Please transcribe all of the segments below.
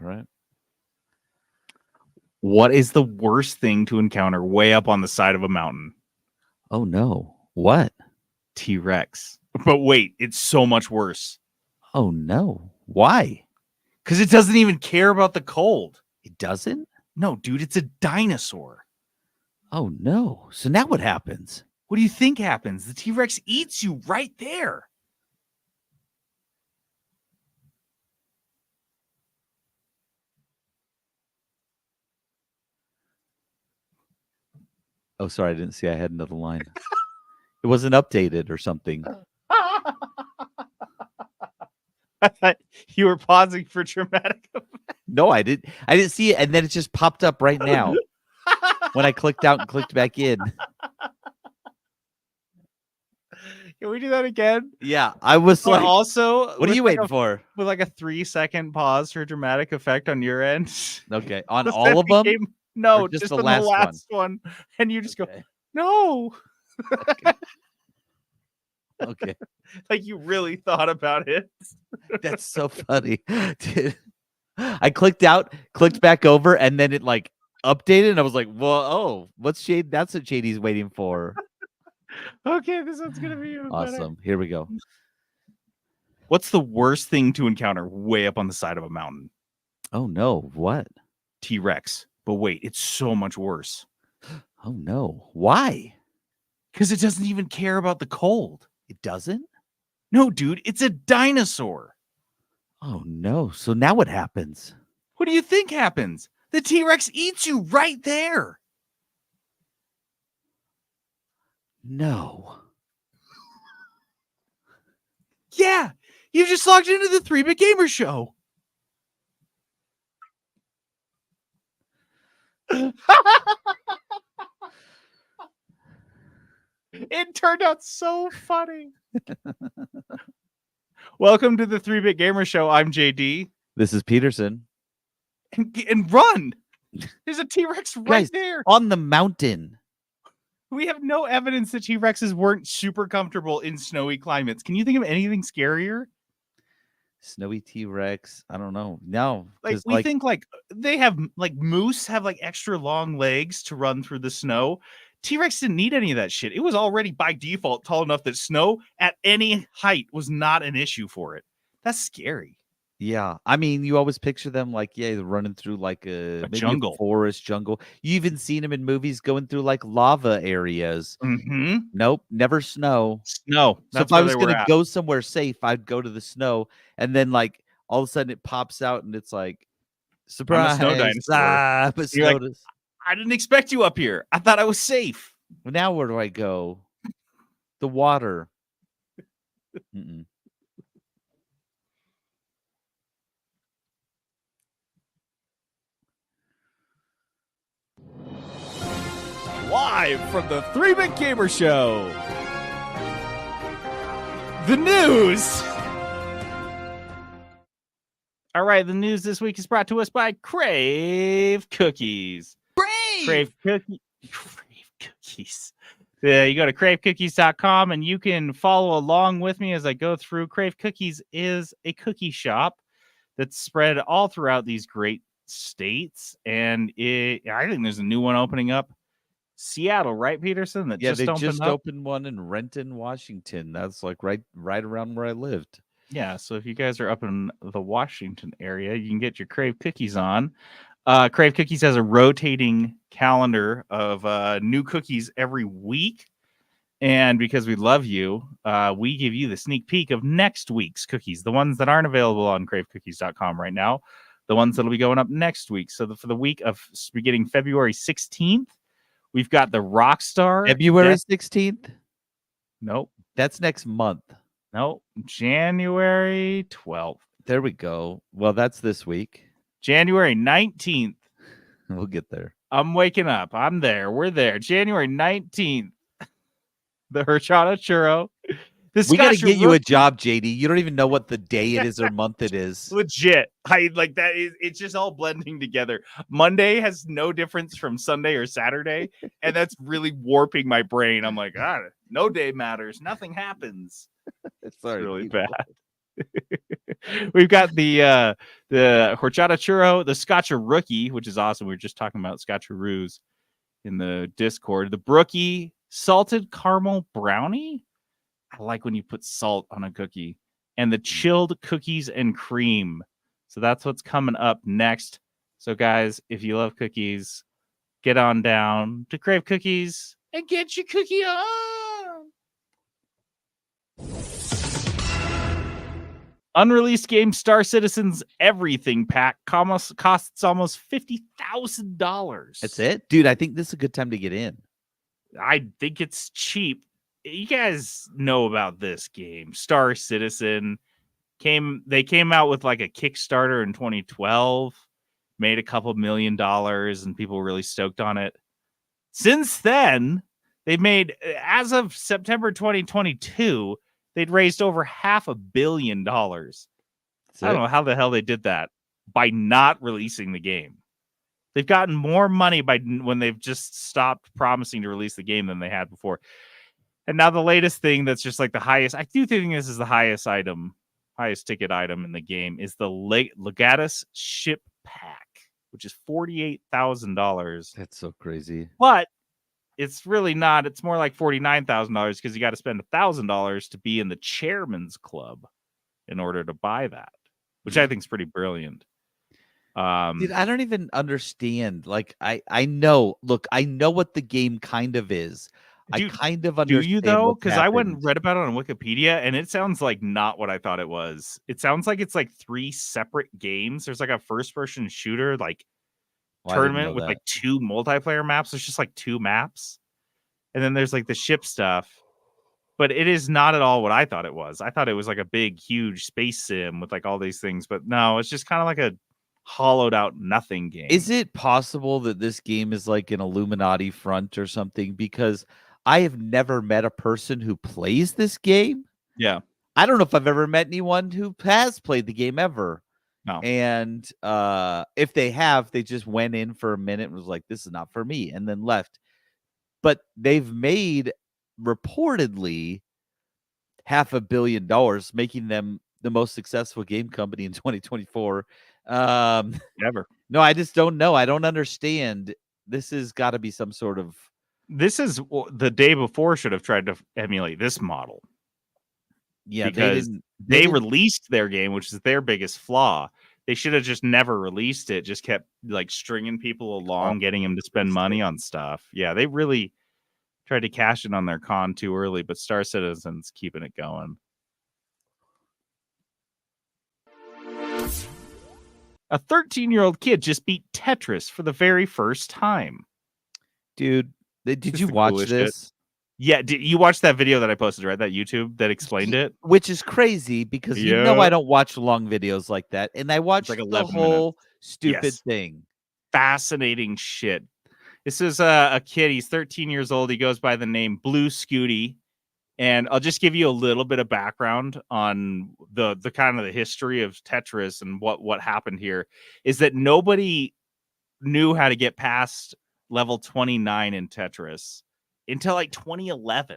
right? What is the worst thing to encounter way up on the side of a mountain? Oh no. What? T-Rex. But wait, it's so much worse. Oh no. Why? Because it doesn't even care about the cold. It doesn't? No, dude, it's a dinosaur. Oh no. So now what happens? What do you think happens? The T-Rex eats you right there. Oh, sorry, I didn't see I had another line. It wasn't updated or something. I thought you were pausing for dramatic effect. No, I didn't see it, and then it just popped up right now when I clicked out and clicked back in. Can we do that again? Yeah, I was But like, also, what are you waiting for? With like a 3-second pause for dramatic effect on your end. Okay, on Just all that of them? became- no, Or just just the on last the last one. And you just go, Okay. no. Okay. Like you really thought about it. That's so funny. Dude, I clicked out, clicked back over, and then it like updated, and I was like, well, oh, what's Shade? That's what Shady's waiting for. Okay, this one's gonna be even better. Awesome. Here we go. What's the worst thing to encounter way up on the side of a mountain? Oh no, what? T-Rex. But wait, it's so much worse. Oh no. Why? Because it doesn't even care about the cold. It doesn't? No, dude, it's a dinosaur. Oh no. So now what happens? What do you think happens? The T-Rex eats you right there. No. Yeah, you just logged into the 3-Bit Gamer Show. It turned out so funny. Welcome to the 3-Bit Gamer Show. I'm JD. This is Peterson. And run. There's a T-Rex right Guys, there. on the mountain. We have no evidence that T-Rexes weren't super comfortable in snowy climates. Can you think of anything scarier? Snowy T-Rex. I don't know. No. Like we think like they have like moose have like extra long legs to run through the snow. T-Rex didn't need any of that shit. It was already by default tall enough that snow at any height was not an issue for it. That's scary. Yeah, I mean, you always picture them like, yeah, they're running through like maybe jungle. a forest jungle. You even seen them in movies going through like lava areas. Mm-hmm. Nope, never snow. Snow. So if I was gonna go somewhere safe, I'd go to the snow, and then like all of a sudden it pops out and it's like surprise, snow dinosaur. but You're like, I didn't expect you up here. I thought I was safe. Well, now where do I go? The water. Mm-mm. Live from the 3-Bit Gamer Show. The news. All right, the news this week is brought to us by Crave Cookies. Crave Cookies. Yeah, you go to cravecookies.com and you can follow along with me as I go through. Crave Cookies is a cookie shop that's spread all throughout these great states, and I think there's a new one opening up. Seattle, right, Peterson? They just opened one in Renton, Washington. That's like right around where I lived. Yeah, so if you guys are up in the Washington area, you can get your Crave Cookies on. Crave Cookies has a rotating calendar of new cookies every week. And because we love you, we give you the sneak peek of next week's cookies, the ones that aren't available on cravecookies.com right now, the ones that'll be going up next week. So for the week of beginning February 16th, we've got the Rockstar. February 16th? Nope. That's next month. Nope. January 12th. There we go. Well, that's this week. January 19th. We'll get there. I'm waking up. I'm there. We're there. January 19th. The Horchata Churro. We got to get you a job, JD. You don't even know what the day it is or month it is. Legit. I like that. It's just all blending together. Monday has no difference from Sunday or Saturday. And that's really warping my brain. I'm like, no day matters. Nothing happens. It's really bad. We've got the the horchata churro, the scotcha rookie, which is awesome. We were just talking about scotcharoos in the Discord. The brookie salted caramel brownie. I like when you put salt on a cookie. And the chilled cookies and cream. So that's what's coming up next. So guys, if you love cookies, get on down to Crave Cookies and get your cookie on. Unreleased game Star Citizen's Everything Pack costs almost $50,000. That's it, dude. I think this is a good time to get in. I think it's cheap. You guys know about this game, Star Citizen. They came out with like a Kickstarter in 2012, made a couple $1 million, and people were really stoked on it. Since then, they've made, as of September 2022, they'd raised over $500 million. I don't know how the hell they did that by not releasing the game. They've gotten more money when they've just stopped promising to release the game than they had before. And now the latest thing that's just like the highest, I do think this is the highest ticket item in the game, is the Legatus Ship Pack, which is $48,000. That's so crazy. But it's really not. It's more like $49,000 because you got to spend $1,000 to be in the Chairman's Club in order to buy that, which I think is pretty brilliant. Dude, I don't even understand. Like, I know. Look, I know what the game kind of is. I kind of understand. Do you though? Because I went and read about it on Wikipedia, and it sounds like not what I thought it was. It sounds like it's like 3 separate games. There's like a first-person shooter, like tournament with like 2 multiplayer maps. There's just like 2 maps, and then there's like the ship stuff. But it is not at all what I thought it was. I thought it was like a big, huge space sim with like all these things. But no, it's just kind of like a hollowed out nothing game. Is it possible that this game is like an Illuminati front or something? Because I have never met a person who plays this game. Yeah. I don't know if I've ever met anyone who has played the game ever. No. And if they have, they just went in for a minute and was like, this is not for me, and then left. But they've made reportedly $500 million, making them the most successful game company in 2024. Ever. No, I just don't know. I don't understand. This has got to be some sort of. This is the day before should have tried to emulate this model. Yeah, because they released their game, which is their biggest flaw. They should have just never released it. Just kept like stringing people along, getting them to spend money on stuff. Yeah, they really tried to cash in on their con too early, but Star Citizen's keeping it going. A 13-year-old kid just beat Tetris for the very first time. Dude, did you watch this? Shit. Yeah, you watched that video that I posted, right? That YouTube that explained it? Which is crazy because you know I don't watch long videos like that. And I watched like the whole stupid thing. Fascinating shit. This is a kid. He's 13 years old. He goes by the name Blue Scooty. And I'll just give you a little bit of background on the kind of the history of Tetris and what happened here. Is that nobody knew how to get past level 29 in Tetris until like 2011.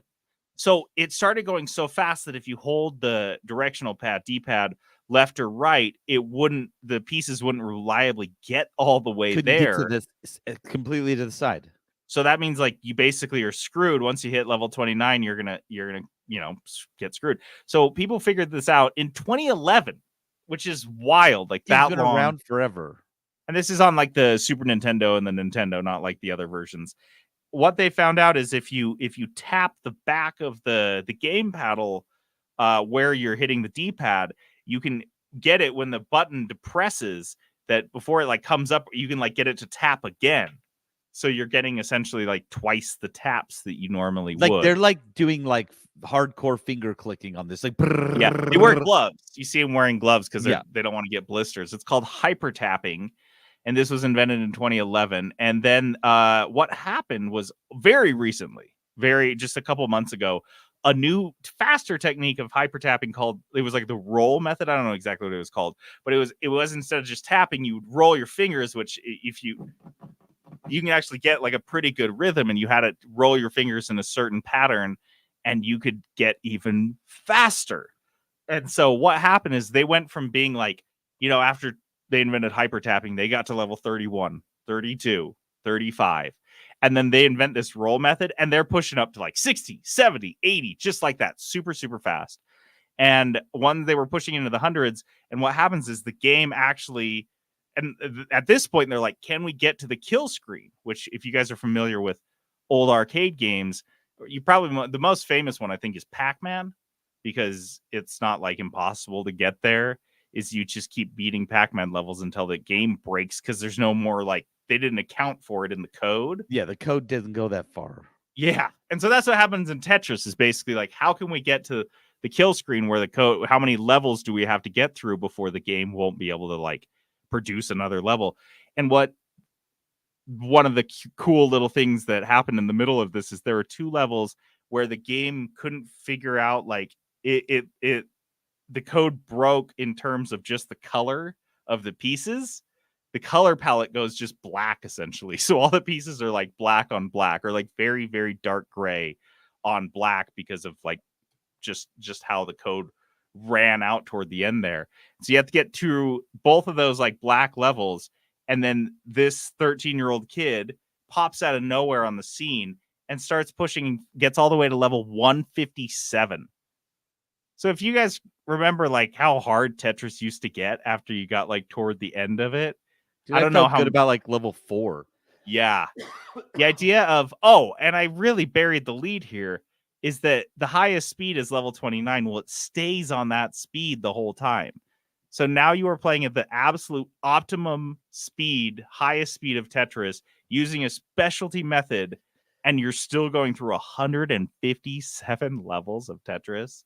So it started going so fast that if you hold the directional pad, D-pad, left or right, the pieces wouldn't reliably get all the way there. Get to this, completely to the side. So that means like you basically are screwed. Once you hit level 29, you're gonna get screwed. So people figured this out in 2011, which is wild. Like that been long, around forever. And this is on like the Super Nintendo and the Nintendo, not like the other versions. What they found out is if you tap the back of the game paddle where you're hitting the D-pad, you can get it when the button depresses, that before it like comes up, you can like get it to tap again. So you're getting essentially like twice the taps that you normally would. Like they're like doing like hardcore finger clicking on this. Like yeah, they wear gloves. You see them wearing gloves because they don't want to get blisters. It's called hyper tapping. And this was invented in 2011. And then what happened was very recently, just a couple months ago, a new faster technique of hyper tapping it was like the roll method. I don't know exactly what it was called, but it was instead of just tapping, you would roll your fingers, which if you can actually get like a pretty good rhythm, and you had to roll your fingers in a certain pattern and you could get even faster. And so what happened is they went from being like, after they invented hyper tapping. They got to level 31, 32, 35. And then they invent this roll method, and they're pushing up to like 60, 70, 80, just like that. Super, super fast. And one, they were pushing into the hundreds. And what happens is the game actually, and at this point, they're like, can we get to the kill screen? Which, if you guys are familiar with old arcade games, you probably, the most famous one, I think, is Pac-Man, because it's not like impossible to get there. Is you just keep beating Pac-Man levels until the game breaks, because there's no more, like, they didn't account for it in the code. Yeah, the code didn't go that far. Yeah. And so that's what happens in Tetris, is basically like, how can we get to the kill screen where the code, how many levels do we have to get through before the game won't be able to like produce another level? And what one of the cool little things that happened in the middle of this is there were 2 levels where the game couldn't figure out, like, the code broke in terms of just the color of the pieces. The color palette goes just black, essentially. So all the pieces are like black on black, or like very, very dark gray on black, because of like just how the code ran out toward the end there. So you have to get to both of those like black levels. And then this 13-year-old kid pops out of nowhere on the scene and starts pushing, gets all the way to level 157. So if you guys remember like how hard Tetris used to get after you got like toward the end of it, Dude, I don't know how good about like level 4. Yeah. The idea of, oh, and I really buried the lead here, is that the highest speed is level 29. Well, it stays on that speed the whole time. So now you are playing at the absolute optimum speed, highest speed of Tetris, using a specialty method, and you're still going through 157 levels of Tetris.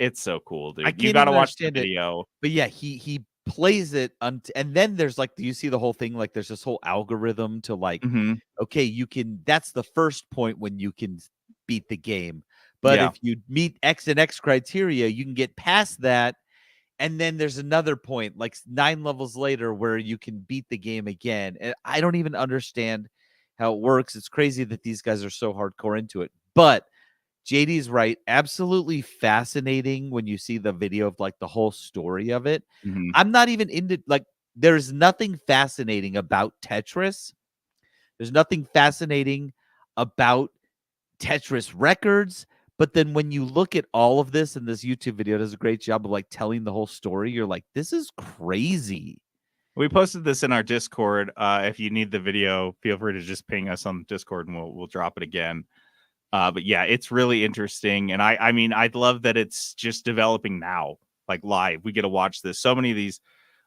It's so cool, dude. You got to watch the video. But yeah, he plays it and then there's like, you see the whole thing, like there's this whole algorithm to like, okay, you can, that's the first point when you can beat the game. But if you meet X and X criteria, you can get past that. And then there's another point, like 9 levels later, where you can beat the game again. And I don't even understand how it works. It's crazy that these guys are so hardcore into it. But JD's right. Absolutely fascinating when you see the video of like the whole story of it. I'm not even into, like, there's nothing fascinating about Tetris. There's nothing fascinating about Tetris records. But then when you look at all of this, and this YouTube video does a great job of like telling the whole story, you're like, this is crazy. We posted this in our Discord. If you need the video, feel free to just ping us on Discord and we'll drop it again. But yeah, it's really interesting. And I mean, I'd love that it's just developing now, like live. We get to watch this. So many of these,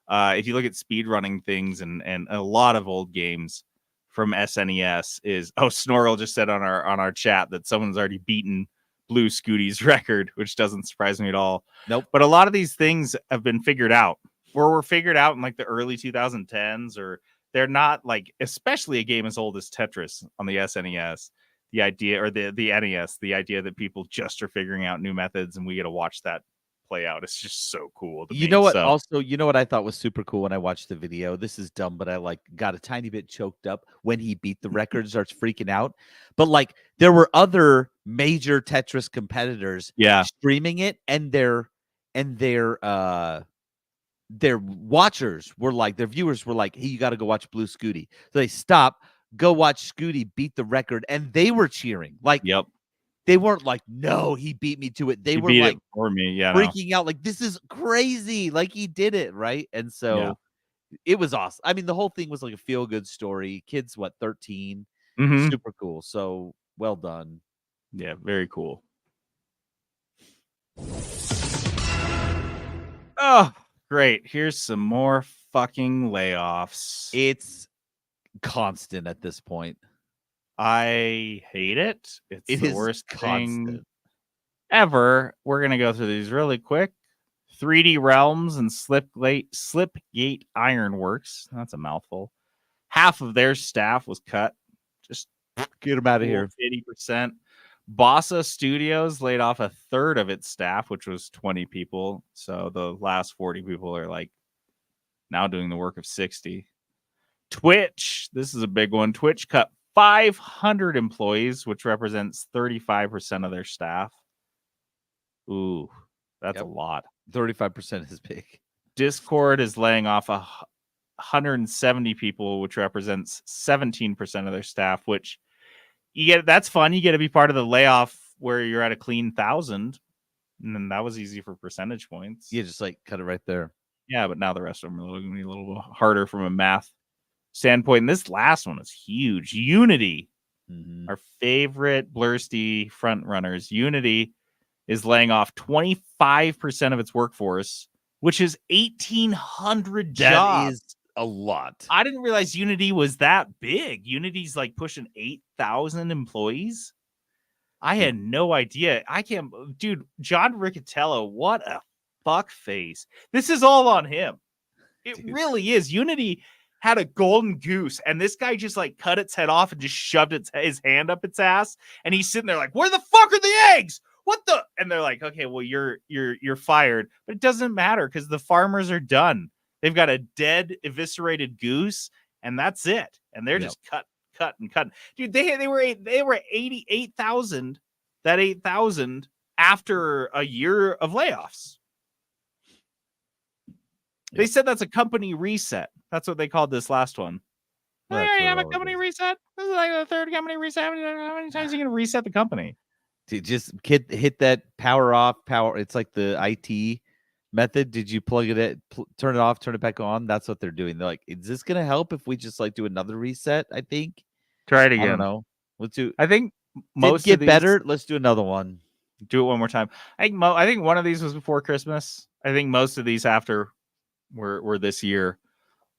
if you look at speedrunning things and a lot of old games from SNES is, Snorrel just said on our chat that someone's already beaten Blue Scooty's record, which doesn't surprise me at all. Nope. But a lot of these things have been figured out, or were figured out in like the early 2010s, or they're not, like, especially a game as old as Tetris on the SNES. The idea, or the NES, the idea that people just are figuring out new methods, and we get to watch that play out. It's just so cool. You know what? Also, you know what I thought was super cool when I watched the video? This is dumb, but I like got a tiny bit choked up when he beat the record, starts freaking out. But like, there were other major Tetris competitors, streaming it, and their watchers were like, their viewers were like, hey, you got to go watch Blue Scooty. So they stop, go watch Scooty beat the record, and they were cheering. Like, they weren't like, no, he beat me to it. They were like, for me, freaking out, like, this is crazy. Like, he did it, right? And so it was awesome. I mean, the whole thing was like a feel-good story. Kids, 13? Super cool. So well done. Yeah, very cool. Oh, great. Here's some more fucking layoffs. It's constant at this point. I hate it. It's the worst constant thing ever. We're going to go through these really quick. 3D Realms and Slipgate Ironworks. That's a mouthful. Half of their staff was cut. Just get them out of here. 80%. Bossa Studios laid off a third of its staff, which was 20 people. So the last 40 people are like now doing the work of 60. Twitch. This is a big one. Twitch cut 500 employees, which represents 35% of their staff. Ooh, that's a lot. 35% is big. Discord is laying off 170 people, which represents 17% of their staff, which that's fun. You get to be part of the layoff where you're at a clean 1,000. And then that was easy for percentage points. You just like cut it right there. Yeah, but now the rest of them are going to be a little harder from a math standpoint. And this last one is huge. Unity, our favorite Blursty front runners. Unity is laying off 25% of its workforce, which is 1,800 jobs. That is a lot. I didn't realize Unity was that big. Unity's like pushing 8,000 employees. I had no idea. I can't, dude. John Riccitiello, what a fuck face. This is all on him. It really is. Unity had a golden goose, and this guy just like cut its head off and just shoved his hand up its ass, and he's sitting there like, "Where the fuck are the eggs? What the?" And they're like, "Okay, well you're fired," but it doesn't matter because the farmers are done. They've got a dead, eviscerated goose, and that's it. And they're just cut. Dude, they were 88,000. That 8,000 after a year of layoffs. They said that's a company reset. That's what they called this last one. You have a company reset. This is like the third company reset. How many times are you going to reset the company? Dude, just hit that power off, power. It's like the IT method. Did you plug it in, turn it off, turn it back on? That's what they're doing. They're like, is this going to help if we just like do another reset? I think. Try it again. I don't know. Let's do. I think most get better. Let's do another one. Do it one more time. I think one of these was before Christmas. I think most of these after were this year.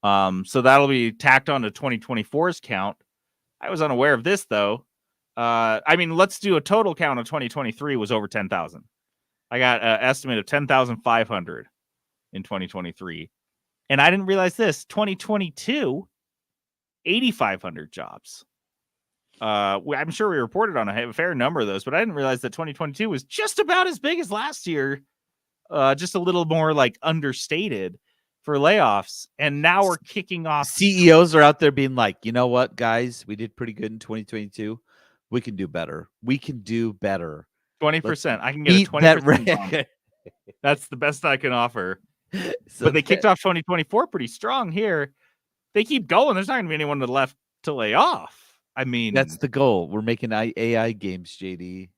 So that'll be tacked on to 2024's count. I was unaware of this though. I mean, let's do a total count of 2023 was over 10,000. I got an estimate of 10,500 in 2023. And I didn't realize this. 2022, 8,500 jobs. I'm sure we reported on a fair number of those, but I didn't realize that 2022 was just about as big as last year. Just a little more like understated for layoffs. And now we're kicking off. CEOs are out there being like, you know what, guys, we did pretty good in 2022. We can do better. 20%. I can get a 20%. That's the best I can offer. But they kicked off 2024 pretty strong here. They keep going. There's not going to be anyone left to lay off. I mean, that's the goal. We're making AI games, JD.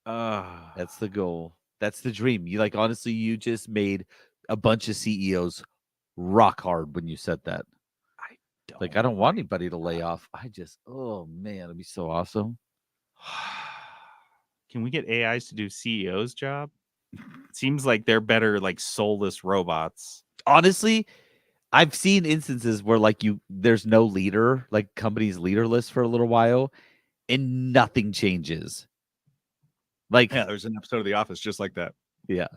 That's the goal. That's the dream. You like, honestly, you just made a bunch of CEOs rock hard when you said that. I don't want anybody to lay off. Oh man, it'd be so awesome. Can we get AIs to do CEO's job? Seems like they're better, like soulless robots. Honestly, I've seen instances where there's no leader, like companies leaderless for a little while, and nothing changes. Like, yeah, there's an episode of The Office just like that. Yeah.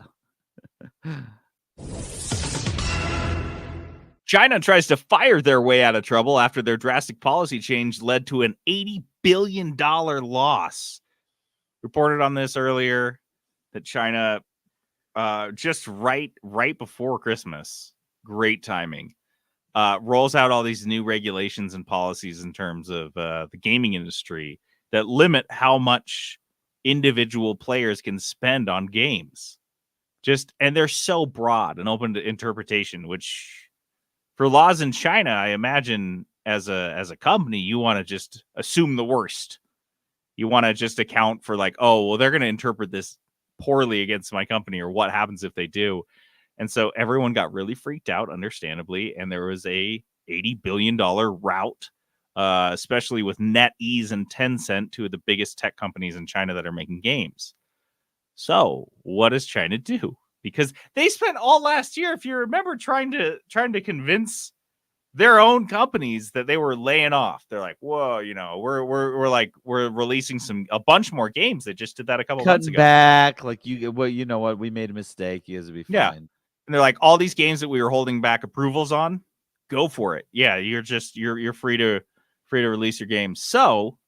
China tries to fire their way out of trouble after their drastic policy change led to an $80 billion loss. Reported on this earlier that China, just right before Christmas, great timing, rolls out all these new regulations and policies in terms of the gaming industry that limit how much individual players can spend on games. And they're so broad and open to interpretation, which for laws in China, I imagine as a company, you want to just assume the worst. You want to just account for like, oh, well, they're going to interpret this poorly against my company, or what happens if they do. And so everyone got really freaked out, understandably. And there was a $80 billion rout, especially with NetEase and Tencent, two of the biggest tech companies in China that are making games. So what does China do? Because they spent all last year, if you remember, trying to convince their own companies that they were laying off. They're like, whoa, we're releasing a bunch more games. They just did that a couple months ago. Back, you know what? We made a mistake. You guys will be fine. Yeah. And they're like, all these games that we were holding back approvals on, go for it. Yeah, you're free to release your game. So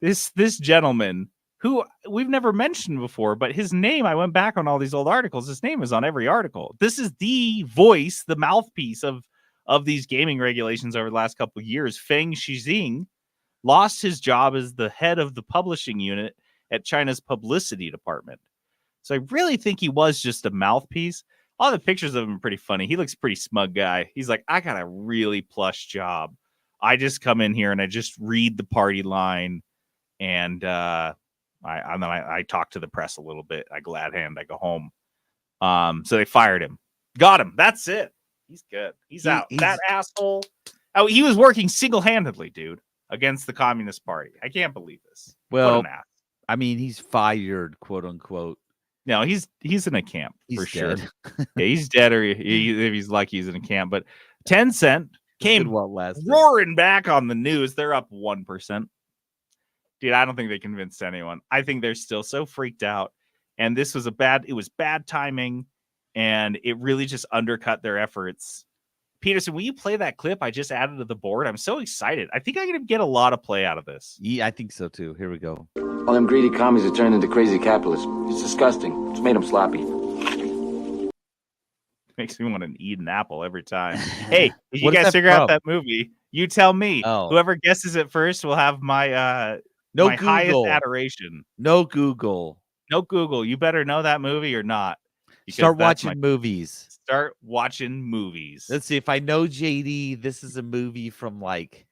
this gentleman, who we've never mentioned before, but his name, I went back on all these old articles. His name is on every article. This is the voice, the mouthpiece of these gaming regulations over the last couple of years. Feng Shixing lost his job as the head of the publishing unit at China's publicity department. So I really think he was just a mouthpiece. All the pictures of him are pretty funny. He looks pretty smug guy. He's like, I got a really plush job. I just come in here and I just read the party line, and I talk to the press a little bit. I glad hand. I go home. So they fired him. Got him. That's it. He's good. He's out. That asshole. Oh, he was working single-handedly, dude, against the Communist Party. I can't believe this. Well, I mean, he's fired, quote unquote. No, he's in a camp he's for dead. Sure. Yeah, he's dead, or if he's lucky, he's in a camp. But Tencent came roaring back on the news. They're up 1%. Dude, I don't think they convinced anyone. I think they're still so freaked out. And this was it was bad timing, and it really just undercut their efforts. Peterson, will you play that clip I just added to the board? I'm so excited. I think I'm going to get a lot of play out of this. Yeah, I think so too. Here we go. All them greedy commies are turned into crazy capitalists. It's disgusting. It's made them sloppy. Makes me want to eat an apple every time. Hey, did you guys figure out that movie? You tell me. Oh. Whoever guesses it first will have my no my Google. Highest adoration. No Google. No Google. You better know that movie or not. Start watching movies. Start watching movies. Let's see if I know JD. This is a movie from like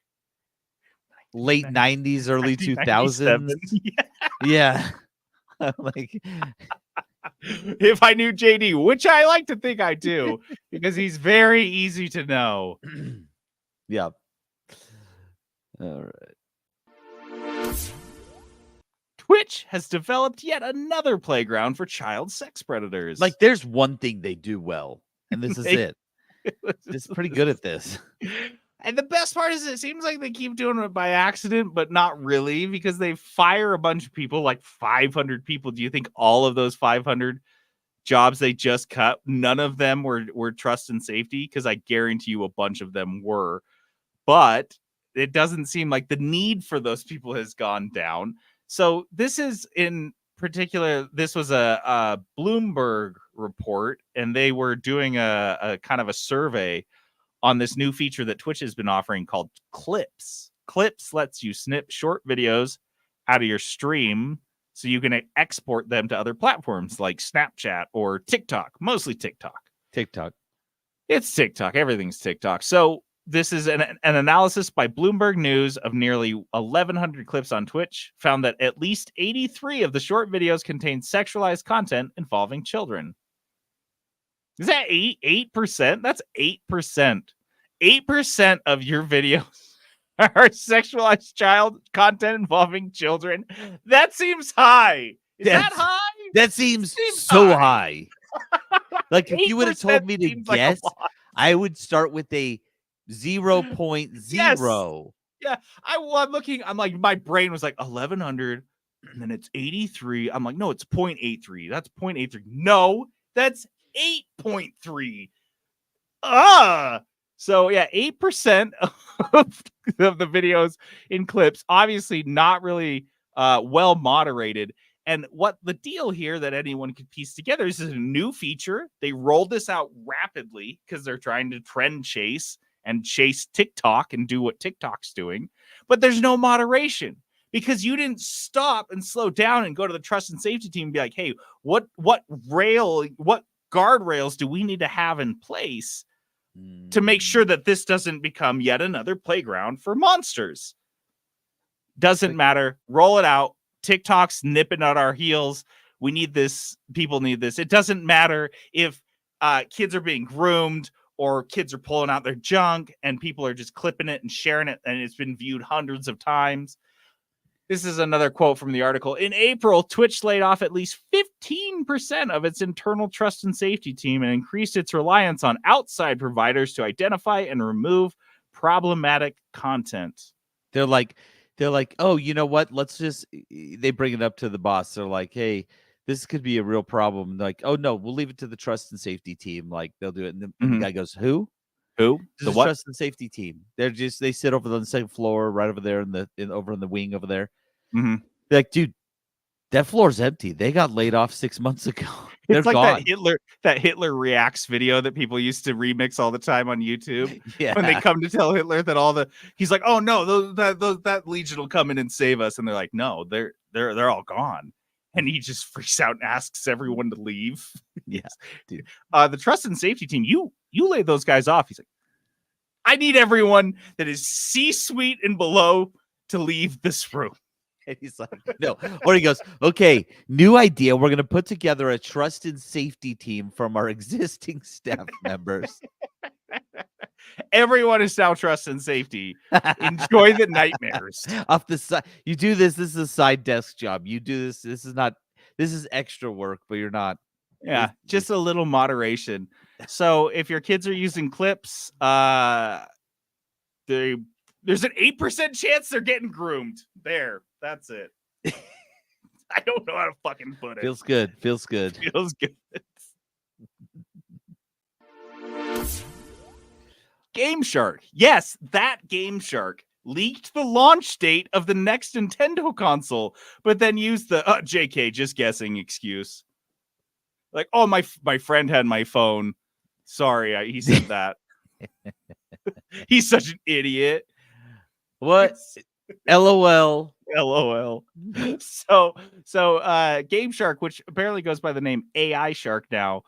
late 90s, early 2000s. Yeah. Like if I knew JD, which I like to think I do, because he's very easy to know. Yeah. All right. Twitch has developed yet another playground for child sex predators. Like, there's one thing they do well, and this is it. It's pretty good at this. And the best part is it seems like they keep doing it by accident, but not really, because they fire a bunch of people, like 500 people. Do you think all of those 500 jobs they just cut, none of them were trust and safety? Because I guarantee you a bunch of them were. But it doesn't seem like the need for those people has gone down. So this is in particular, this was a Bloomberg report, and they were doing a kind of a survey on this new feature that Twitch has been offering called Clips. Clips lets you snip short videos out of your stream so you can export them to other platforms like Snapchat or TikTok, mostly TikTok. It's TikTok. Everything's TikTok. So this is an analysis by Bloomberg News of nearly 1,100 clips on Twitch, found that at least 83 of the short videos contain sexualized content involving children. Is that 8%? That's 8%. 8% of your videos are sexualized child content involving children. That seems high. Is that high? That seems so high. Like, if you would have told me to guess, I would start with a 0.0. Yes. Yeah, I'm looking. I'm like, my brain was like 1,100, and then it's 83. I'm like, no, it's 0.83. That's 0.83. No, that's 8.3. So yeah, 8% of the videos in clips, obviously not really well moderated. And what the deal here that anyone could piece together is a new feature. They rolled this out rapidly because they're trying to trend chase and chase TikTok and do what TikTok's doing. But there's no moderation because you didn't stop and slow down and go to the trust and safety team and be like, hey, what guardrails do we need to have in place to make sure that this doesn't become yet another playground for monsters? Doesn't matter. Roll it out. TikTok's nipping at our heels. We need this. People need this. It doesn't matter if kids are being groomed or kids are pulling out their junk and people are just clipping it and sharing it, and it's been viewed hundreds of times. This is another quote from the article. In April, Twitch laid off at least 15% of its internal trust and safety team and increased its reliance on outside providers to identify and remove problematic content. They're like, oh, you know what? They bring it up to the boss. They're like, hey, this could be a real problem. They're like, oh no, we'll leave it to the trust and safety team. Like, they'll do it. And the guy goes, who? The what? Trust and safety team. They sit over on the second floor, right over there over in the wing over there. Mm-hmm. They're like, dude, that floor's empty. They got laid off 6 months ago. They're it's like gone. that Hitler reacts video that people used to remix all the time on YouTube. Yeah. When they come to tell Hitler that he's like, oh no, that Legion will come in and save us, and they're like, no, they're all gone. and he just freaks out and asks everyone to leave. Yeah, dude. The trust and safety team, you lay those guys off. He's like, I need everyone that is C-suite and below to leave this room. And he's like, no. Or he goes, okay, new idea. We're going to put together a trust and safety team from our existing staff members. Everyone is now trust and safety. Enjoy the nightmares. Off the side, you do this. This is a side desk job. You do this. This is extra work, but you're not. Yeah, just a little moderation. So if your kids are using clips, there's an 8% chance they're getting groomed. There, that's it. I don't know how to fucking put it. Feels good. Feels good. Feels good. Game Shark. Yes, that Game Shark leaked the launch date of the next Nintendo console, but then used the JK, just guessing excuse. Like, oh, my friend had my phone. Sorry, he said that. He's such an idiot. What? LOL. LOL. So Game Shark, which apparently goes by the name AI Shark now,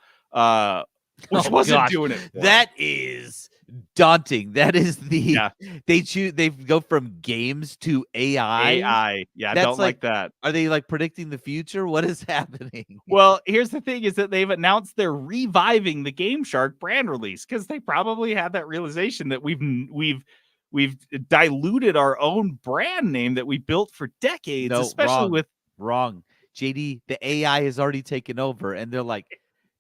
which wasn't doing it. That is daunting. That is Yeah. They go from games to AI. AI. Yeah, I That's don't like that. Are they like predicting the future? What is happening? Well, here's the thing is that they've announced they're reviving the Game Shark brand release because they probably had that realization that we've diluted our own brand name that we built for decades, No, especially wrong. JD, the AI has already taken over, and they're like,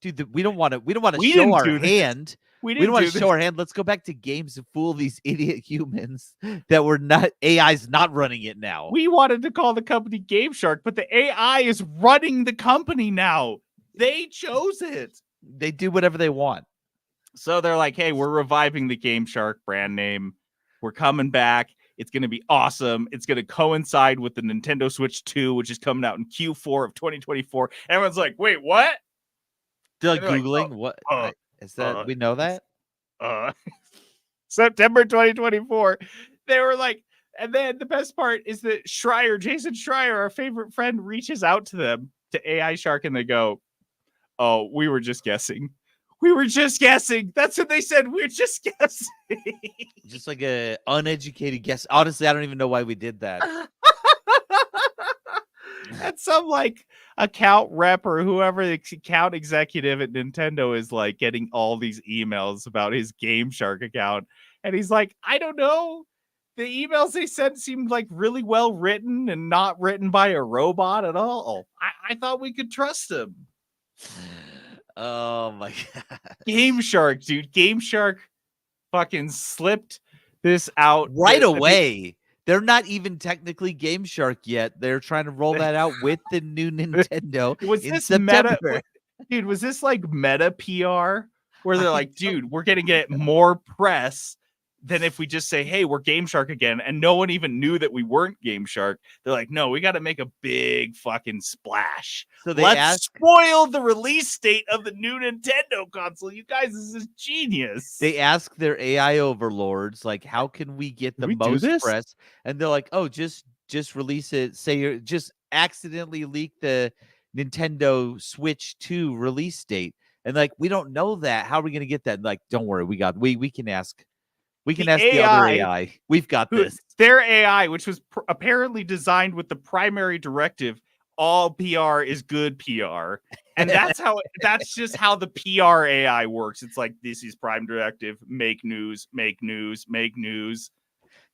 dude, we don't want to We show didn't our do this. hand. We don't want to show our hand. Let's go back to games to fool these idiot humans that we're not. AI's not running it now. We wanted to call the company Game Shark, but the AI is running the company now. They chose it. They do whatever they want. So they're like, hey, we're reviving the Game Shark brand name. We're coming back. It's going to be awesome. It's going to coincide with the Nintendo Switch 2, which is coming out in Q4 of 2024. Everyone's like, wait, what? They're like And they're like, Googling. What is that? We know that? September 2024. They were like, and then the best part is that Jason Schreier, our favorite friend, reaches out to them, to AI Shark, and they go, oh, we were just guessing. We were just guessing. That's what they said. We're just guessing. Just like a uneducated guess. Honestly, I don't even know why we did that. And some like account rep or whoever the account executive at Nintendo is like getting all these emails about his Game Shark account. And he's like, I don't know. The emails they sent seemed like really well written and not written by a robot at all. I thought we could trust him. Oh my god. Game Shark, dude. Game Shark fucking slipped this out Right away. They're not even technically Game Shark yet. They're trying to roll that out with the new Nintendo in September. Meta? Dude, was this like meta PR where they're like, dude, we're going to get more press than if we just say, hey, we're Game Shark again. And no one even knew that we weren't Game Shark. They're like, no, we got to make a big fucking splash. So Let's spoil the release date of the new Nintendo console. You guys, this is genius. They ask their AI overlords, like, how can we get the most press? And they're like, oh, just release it. Say you're just accidentally leak the Nintendo Switch 2 release date. And like, we don't know that. How are we going to get that? And like, don't worry, we can ask. We can ask the other AI. We've got this. Their AI, which was apparently designed with the primary directive, all PR is good PR. And that's just how the PR AI works. It's like, this is prime directive, make news, make news, make news.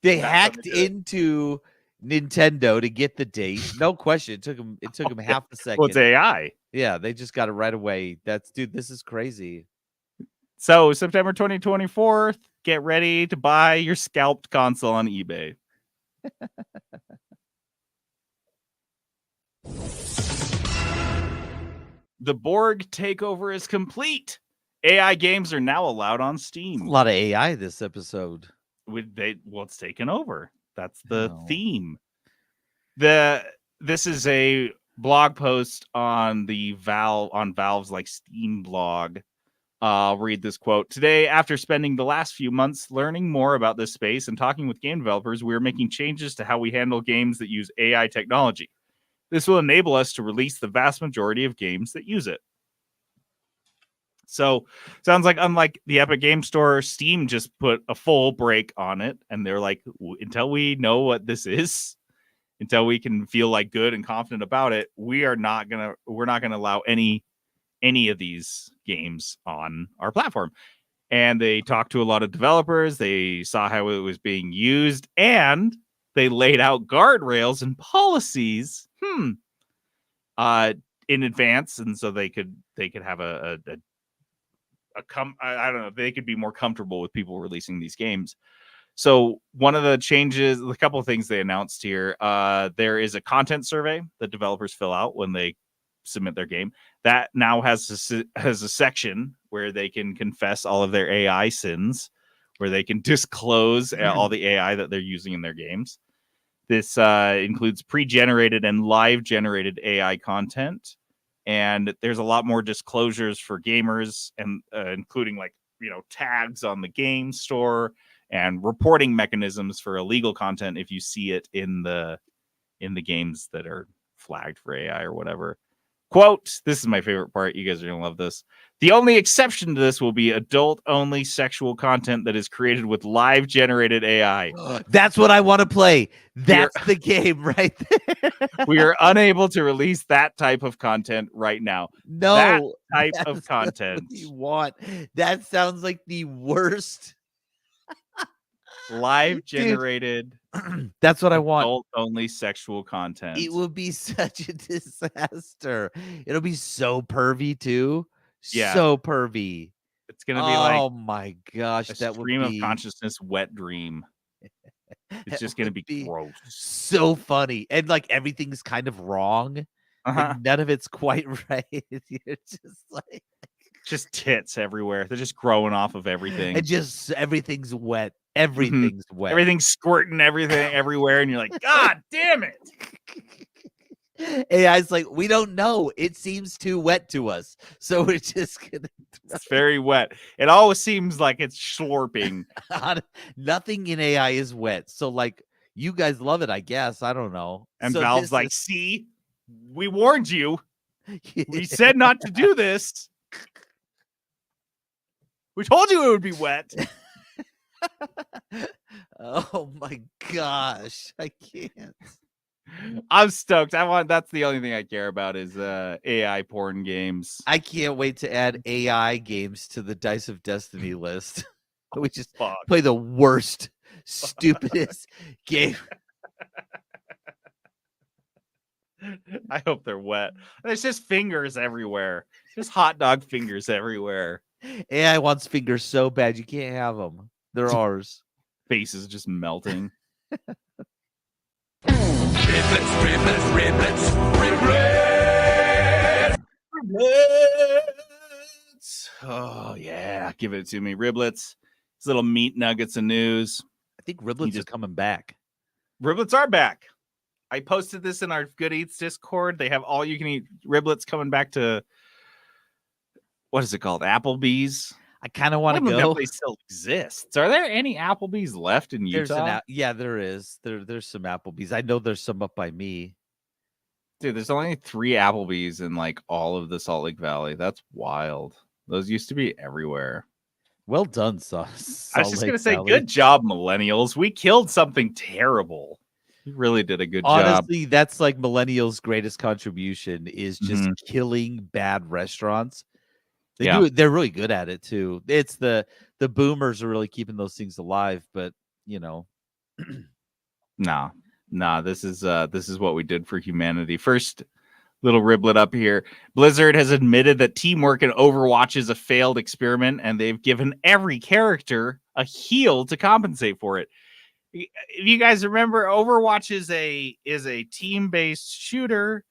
They hacked into Nintendo to get the date. No question. It took them half a second. Well, it's AI. Yeah, they just got it right away. This is crazy. So September 2024, get ready to buy your scalped console on eBay. The Borg takeover is complete. AI games are now allowed on Steam. A lot of AI this episode. It's taken over. That's the theme. This is a blog post on Valve's like Steam blog. I'll read this quote. Today, after spending the last few months learning more about this space and talking with game developers, we are making changes to how we handle games that use AI technology. This will enable us to release the vast majority of games that use it. So sounds like unlike the Epic Game Store, Steam just put a full break on it. And they're like, until we know what this is, until we can feel like good and confident about it, we're not gonna allow any of these games on our platform. And they talked to a lot of developers. They saw how it was being used, and they laid out guardrails and policies in advance, and so they could have I don't know, they could be more comfortable with people releasing these games. So one of the changes, a couple of things they announced here, there is a content survey that developers fill out when they submit their game. That now has a section where they can confess all of their AI sins, where they can disclose all the AI that they're using in their games. This includes pre-generated and live-generated AI content. And there's a lot more disclosures for gamers, and including tags on the game store and reporting mechanisms for illegal content if you see it in the games that are flagged for AI or whatever. Quote, this is my favorite part. You guys are going to love this. The only exception to this will be adult-only sexual content that is created with live-generated AI. That's what I want to play. That's the game right there. We are unable to release that type of content right now. No. That type of content. What you want. That sounds like the worst. Live-generated. That's what I want. Adult-only sexual content. It will be such a disaster. It'll be so pervy too. Yeah. So pervy. It's gonna be like, oh my gosh, a that stream would be of consciousness wet dream. It's just gonna be gross. So funny, and like everything's kind of wrong. Like, none of it's quite right. You're just like just tits everywhere. They're just growing off of everything. And just everything's wet. Everything's wet. Everything's squirting everything everywhere, and you're like, God damn it. AI's like, we don't know. It seems too wet to us. So we're just gonna It's very wet. It always seems like it's slurping. Nothing in AI is wet. So like you guys love it, I guess. I don't know. And so Valve's like, see, we warned you. We said not to do this. We told you it would be wet. Oh my gosh. I can't. I'm stoked. That's the only thing I care about is AI porn games. I can't wait to add AI games to the Dice of Destiny list. We just play the worst, stupidest game. I hope they're wet. There's just fingers everywhere. Just hot dog fingers everywhere. AI wants fingers so bad you can't have them. They're ours. Face is just melting. Riblets. Oh yeah, give it to me, Riblets. These little meat nuggets of news. I think Riblets are coming back. Riblets are back. I posted this in our Good Eats Discord. They have all you can eat Riblets coming back to, what is it called? Applebee's. I kind of want to go. Definitely still exists. Are there any Applebee's left in Utah? Yeah, there is. There's some Applebee's. I know there's some up by me. Dude, there's only 3 Applebee's in like all of the Salt Lake Valley. That's wild. Those used to be everywhere. Well done, Sauce. I was just going to say, good job, millennials. We killed something terrible. You really did a good job. Honestly, that's like millennials' greatest contribution is just killing bad restaurants. They do it. They're really good at it too. It's the boomers are really keeping those things alive, but you know, nah. This is what we did for humanity. First little riblet up here. Blizzard has admitted that teamwork in Overwatch is a failed experiment, and they've given every character a heal to compensate for it. If you guys remember, Overwatch is a team-based shooter.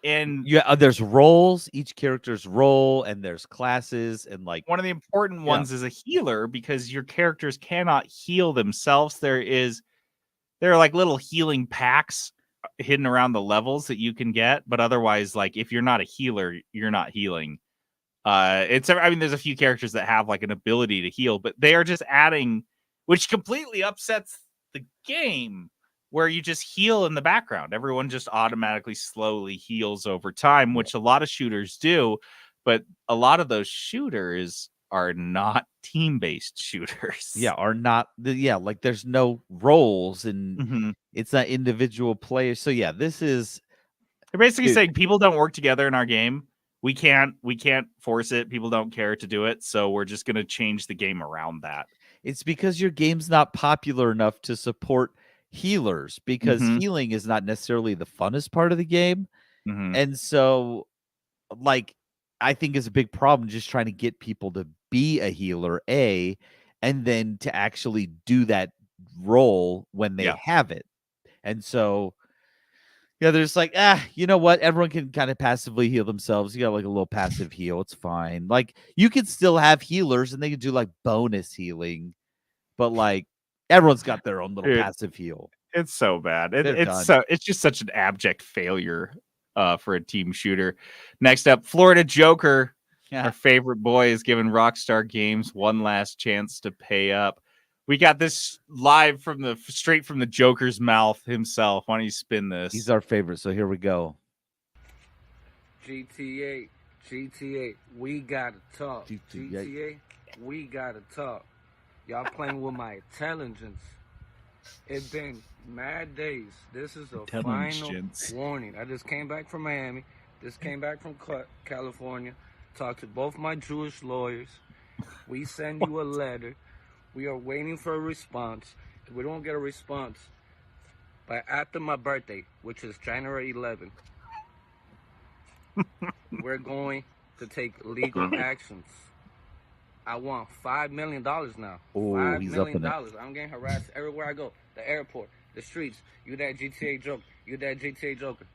And there's roles, each character's role, and there's classes, and like one of the important ones is a healer, because your characters cannot heal themselves. There are like little healing packs hidden around the levels that you can get, but otherwise, like if you're not a healer, you're not healing. There's a few characters that have like an ability to heal, but they are just adding, which completely upsets the game. where you just heal in the background. Everyone just automatically slowly heals over time, which a lot of shooters do, but a lot of those shooters are not team-based shooters. Yeah, are not like there's no roles and Mhm. it's not individual players. So yeah, this is They're basically Dude. saying people don't work together in our game. We can't force it. People don't care to do it, so we're just going to change the game around that. it's because your game's not popular enough to support healers because Mhm. healing is not necessarily the funnest part of the game. Mhm. And so like I think is a big problem just trying to get people to be a healer, and then to actually do that role when they Yeah. have it. And so yeah, there's like, you know what? Everyone can kind of passively heal themselves. You got like a little passive heal. It's fine. Like you can still have healers and they can do like bonus healing, but like everyone's got their own little Dude. passive heal. It's so bad. They're done. It's just such an abject failure for a team shooter. Next up, Florida Joker. Our favorite boy is giving Rockstar Games one last chance to pay up. We got this live straight from the Joker's mouth himself. Why don't you spin this? He's our favorite, so here we go. GTA, we gotta talk. GTA, we gotta talk. Y'all playing with my intelligence. It's been mad days. This is a final warning. I just came back from Miami. Just came back from California. Talked to both my Jewish lawyers. We send you a letter. We are waiting for a response. If we don't get a response by after my birthday, which is January 11th, we're going to take legal actions. I want $5 million now. $5 million. I'm getting harassed everywhere I go. The airport, the streets. You that GTA Joker. You that GTA Joker.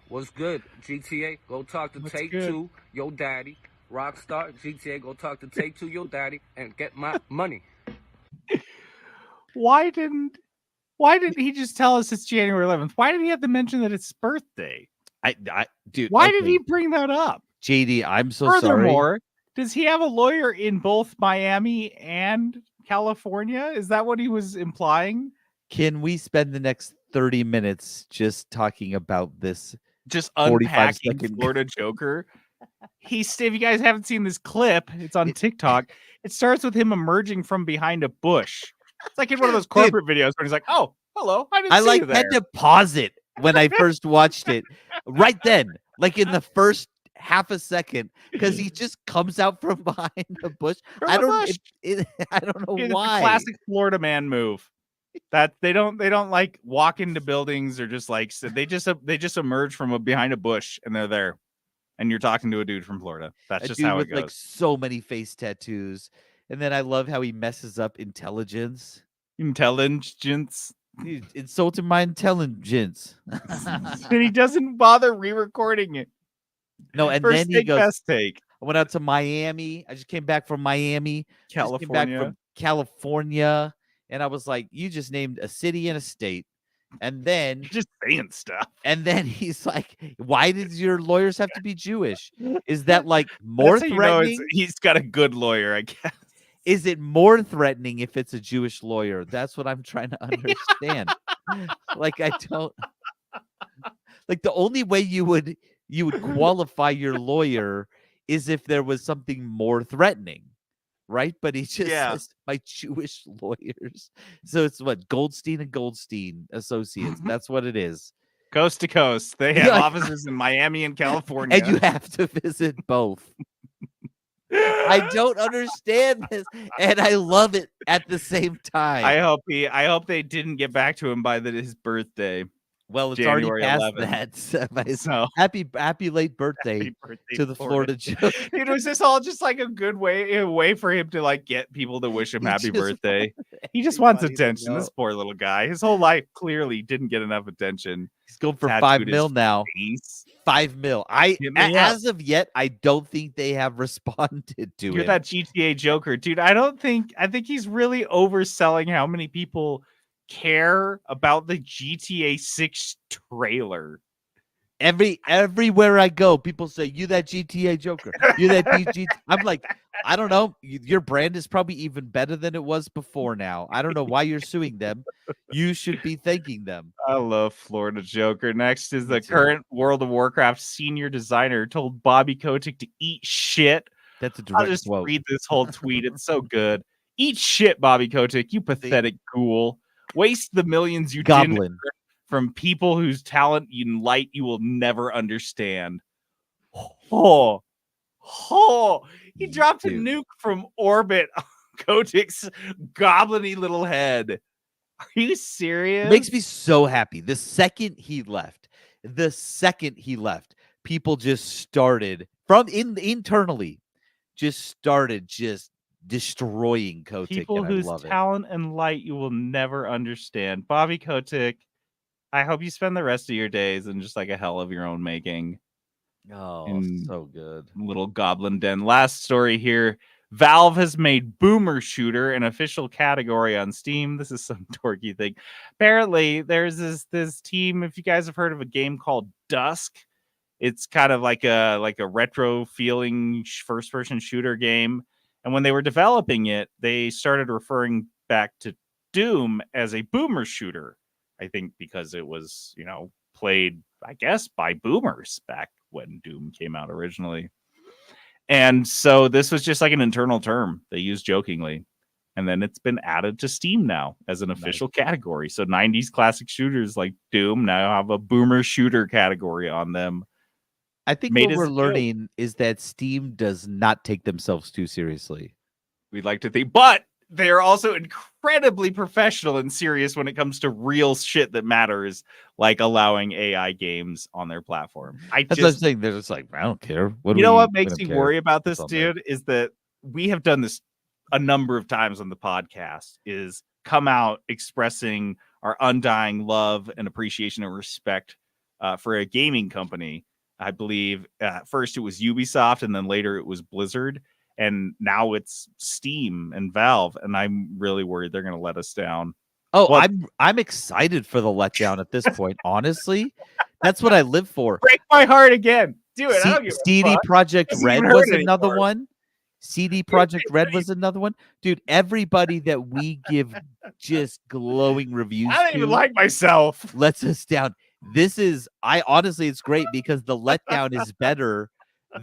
What's good, GTA? Go talk to Take-Two, your daddy. Rockstar, GTA, go talk to Take-Two, your daddy, and get my money. Why didn't he just tell us it's January 11th? Why did he have to mention that it's his birthday? Dude. Why did he bring that up? JD, I'm so Furthermore, does he have a lawyer in both Miami and California? Is that what he was implying? Can we spend the next 30 minutes just talking about this? Just unpacking Florida Joker. If you guys haven't seen this clip, it's on TikTok. It starts with him emerging from behind a bush. It's like in one of those corporate videos where he's like, "Oh, hello, I didn't see you there." Had to pause it when I first watched it. Right then, like in the first half a second, because he just comes out from behind the bush. I don't know why. It's a classic Florida man move. That they don't like walk into buildings or just like they just emerge from behind a bush and they're there, and you're talking to a dude from Florida. That's just how it goes. Like so many face tattoos, and then I love how he messes up intelligence. He's insulting my intelligence, and he doesn't bother re-recording it. No, and First then he goes. Best take. I went out to Miami. I just came back from Miami, California. And I was like, you just named a city and a state. And then just saying stuff. And then he's like, why did your lawyers have to be Jewish? Is that like more threatening? He's got a good lawyer, I guess. Is it more threatening if it's a Jewish lawyer? That's what I'm trying to understand. Like, I don't like the only way you would qualify your lawyer is if there was something more threatening. Right, but he just says my Jewish lawyers. So it's what Goldstein and Goldstein Associates. That's what it is. Coast to coast. They have offices in Miami and California, and you have to visit both. I don't understand this, and I love it at the same time. I hope they didn't get back to him by his birthday. Well, it's January already past 11th. that. So happy late birthday, to the Florida Joker. It was just all just like a good way for him to like get people to wish him happy birthday. He just wants attention. This poor little guy. His whole life clearly didn't get enough attention. He's going for $5 million now. $5 million. As of yet, I don't think they have responded to it. You're that GTA Joker, dude. I think he's really overselling how many people care about the GTA 6 trailer. Everywhere I go, people say, "You that GTA Joker, you that DG." I'm like, I don't know. Your brand is probably even better than it was before now. I don't know why you're suing them. You should be thanking them. I love Florida Joker. Next is Me the too. current World of Warcraft senior designer told Bobby Kotick to eat shit. That's a I'll direct just quote. read this whole tweet. It's so good. Eat shit, Bobby Kotick, you pathetic ghoul. Waste the millions you didn't Goblin. earn from people whose talent and light you will never understand. Oh, he dropped a Dude. nuke from orbit on Kotick's goblin-y little head. Are you serious? It makes me so happy. The second he left, people just started internally, just destroying Kotick. People and I whose love it. talent and light you will never understand. Bobby Kotick, I hope you spend the rest of your days in just like a hell of your own making. Oh, so good. Little goblin den. Last story here. Valve has made Boomer Shooter an official category on Steam. This is some dorky thing. Apparently, there's this team. If you guys have heard of a game called Dusk, it's kind of like a retro feeling first person shooter game. And when they were developing it, they started referring back to Doom as a boomer shooter. I think because it was, played, I guess, by boomers back when Doom came out originally. And so this was just like an internal term they used jokingly. And then it's been added to Steam now as an official category. So 90s classic shooters like Doom now have a boomer shooter category on them. I think what we're learning is that Steam does not take themselves too seriously. We'd like to think, but they're also incredibly professional and serious when it comes to real shit that matters, like allowing AI games on their platform. That's what I'm saying. They're just like, I don't care. What makes me worry about this, dude, is that we have done this a number of times on the podcast, is come out expressing our undying love and appreciation and respect for a gaming company. I believe first it was Ubisoft and then later it was Blizzard. And now it's Steam and Valve, and I'm really worried they're going to let us down. Oh, I'm excited for the letdown at this point. Honestly, that's what I live for. Break my heart again. Do it. CD Projekt Red was another one. CD Projekt Red was another one. Dude, everybody that we give just glowing reviews I don't even like myself. Lets us down. Honestly, it's great because the letdown is better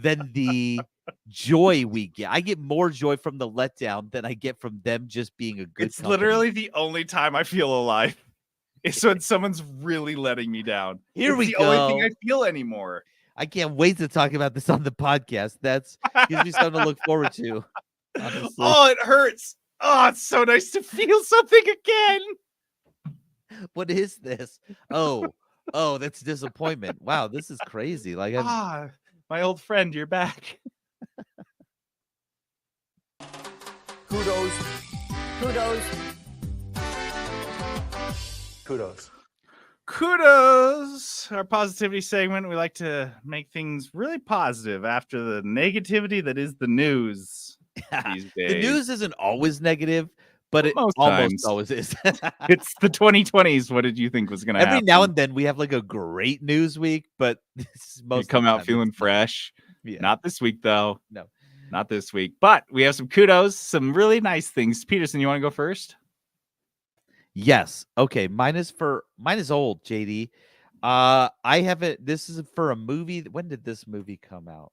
than the joy we get. I get more joy from the letdown than I get from them just being a good company. Literally the only time I feel alive is when someone's really letting me down. It's the only thing I feel anymore. I can't wait to talk about this on the podcast. That's gives me something to look forward to. Honestly. Oh, it hurts. Oh, it's so nice to feel something again. What is this? Oh, that's disappointment. Wow, this is crazy. Like, my old friend, you're back. Kudos. Our positivity segment. We like to make things really positive after the negativity that is the news these days. The news isn't always negative, but it almost always is. It's the 2020s. What did you think was going to happen? Every now and then we have like a great news week, but this is most come out feeling fresh. Yeah. Not this week, though. No. Not this week. But we have some kudos, some really nice things. Peterson, you want to go first? Yes. Okay. Mine is old, JD. I have it. This is for a movie. When did this movie come out?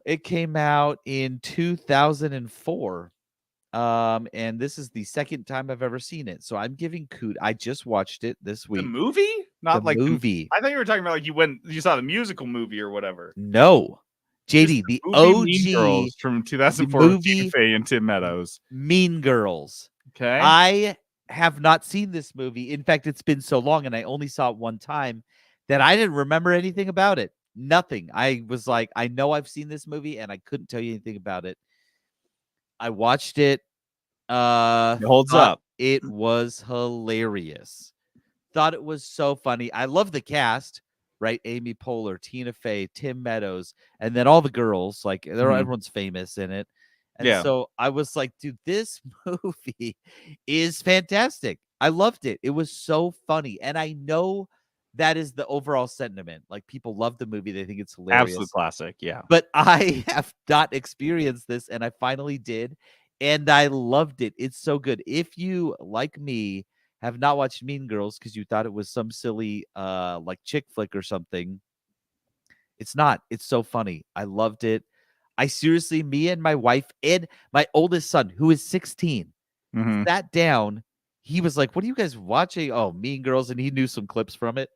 It came out in 2004. And this is the second time I've ever seen it. So I'm giving kudos. I just watched it this week. The movie? Not the like movie. I thought you were talking about like you saw the musical movie or whatever. No. JD, the OG Mean Girls from 2004 with Tina Fey and Tim Meadows. Mean Girls. Okay. I have not seen this movie. In fact, it's been so long and I only saw it one time that I didn't remember anything about it. Nothing. I was like, I know I've seen this movie and I couldn't tell you anything about it. I watched it. It holds up. It was hilarious. Thought it was so funny. I love the cast, right? Amy Poehler, Tina Fey, Tim Meadows, and then all the girls. Like everyone's famous in it. And so I was like, dude, this movie is fantastic. I loved it. It was so funny. And I know that is the overall sentiment. Like, people love the movie. They think it's hilarious. Absolute classic. Yeah. But I have not experienced this, and I finally did, and I loved it. It's so good. If you, like me, have not watched Mean Girls because you thought it was some silly like chick flick or something, it's not. It's so funny. I loved it. I seriously, me and my wife and my oldest son, who is 16, Mhm. sat down. He was like, "What are you guys watching?" Oh, Mean Girls, and he knew some clips from it.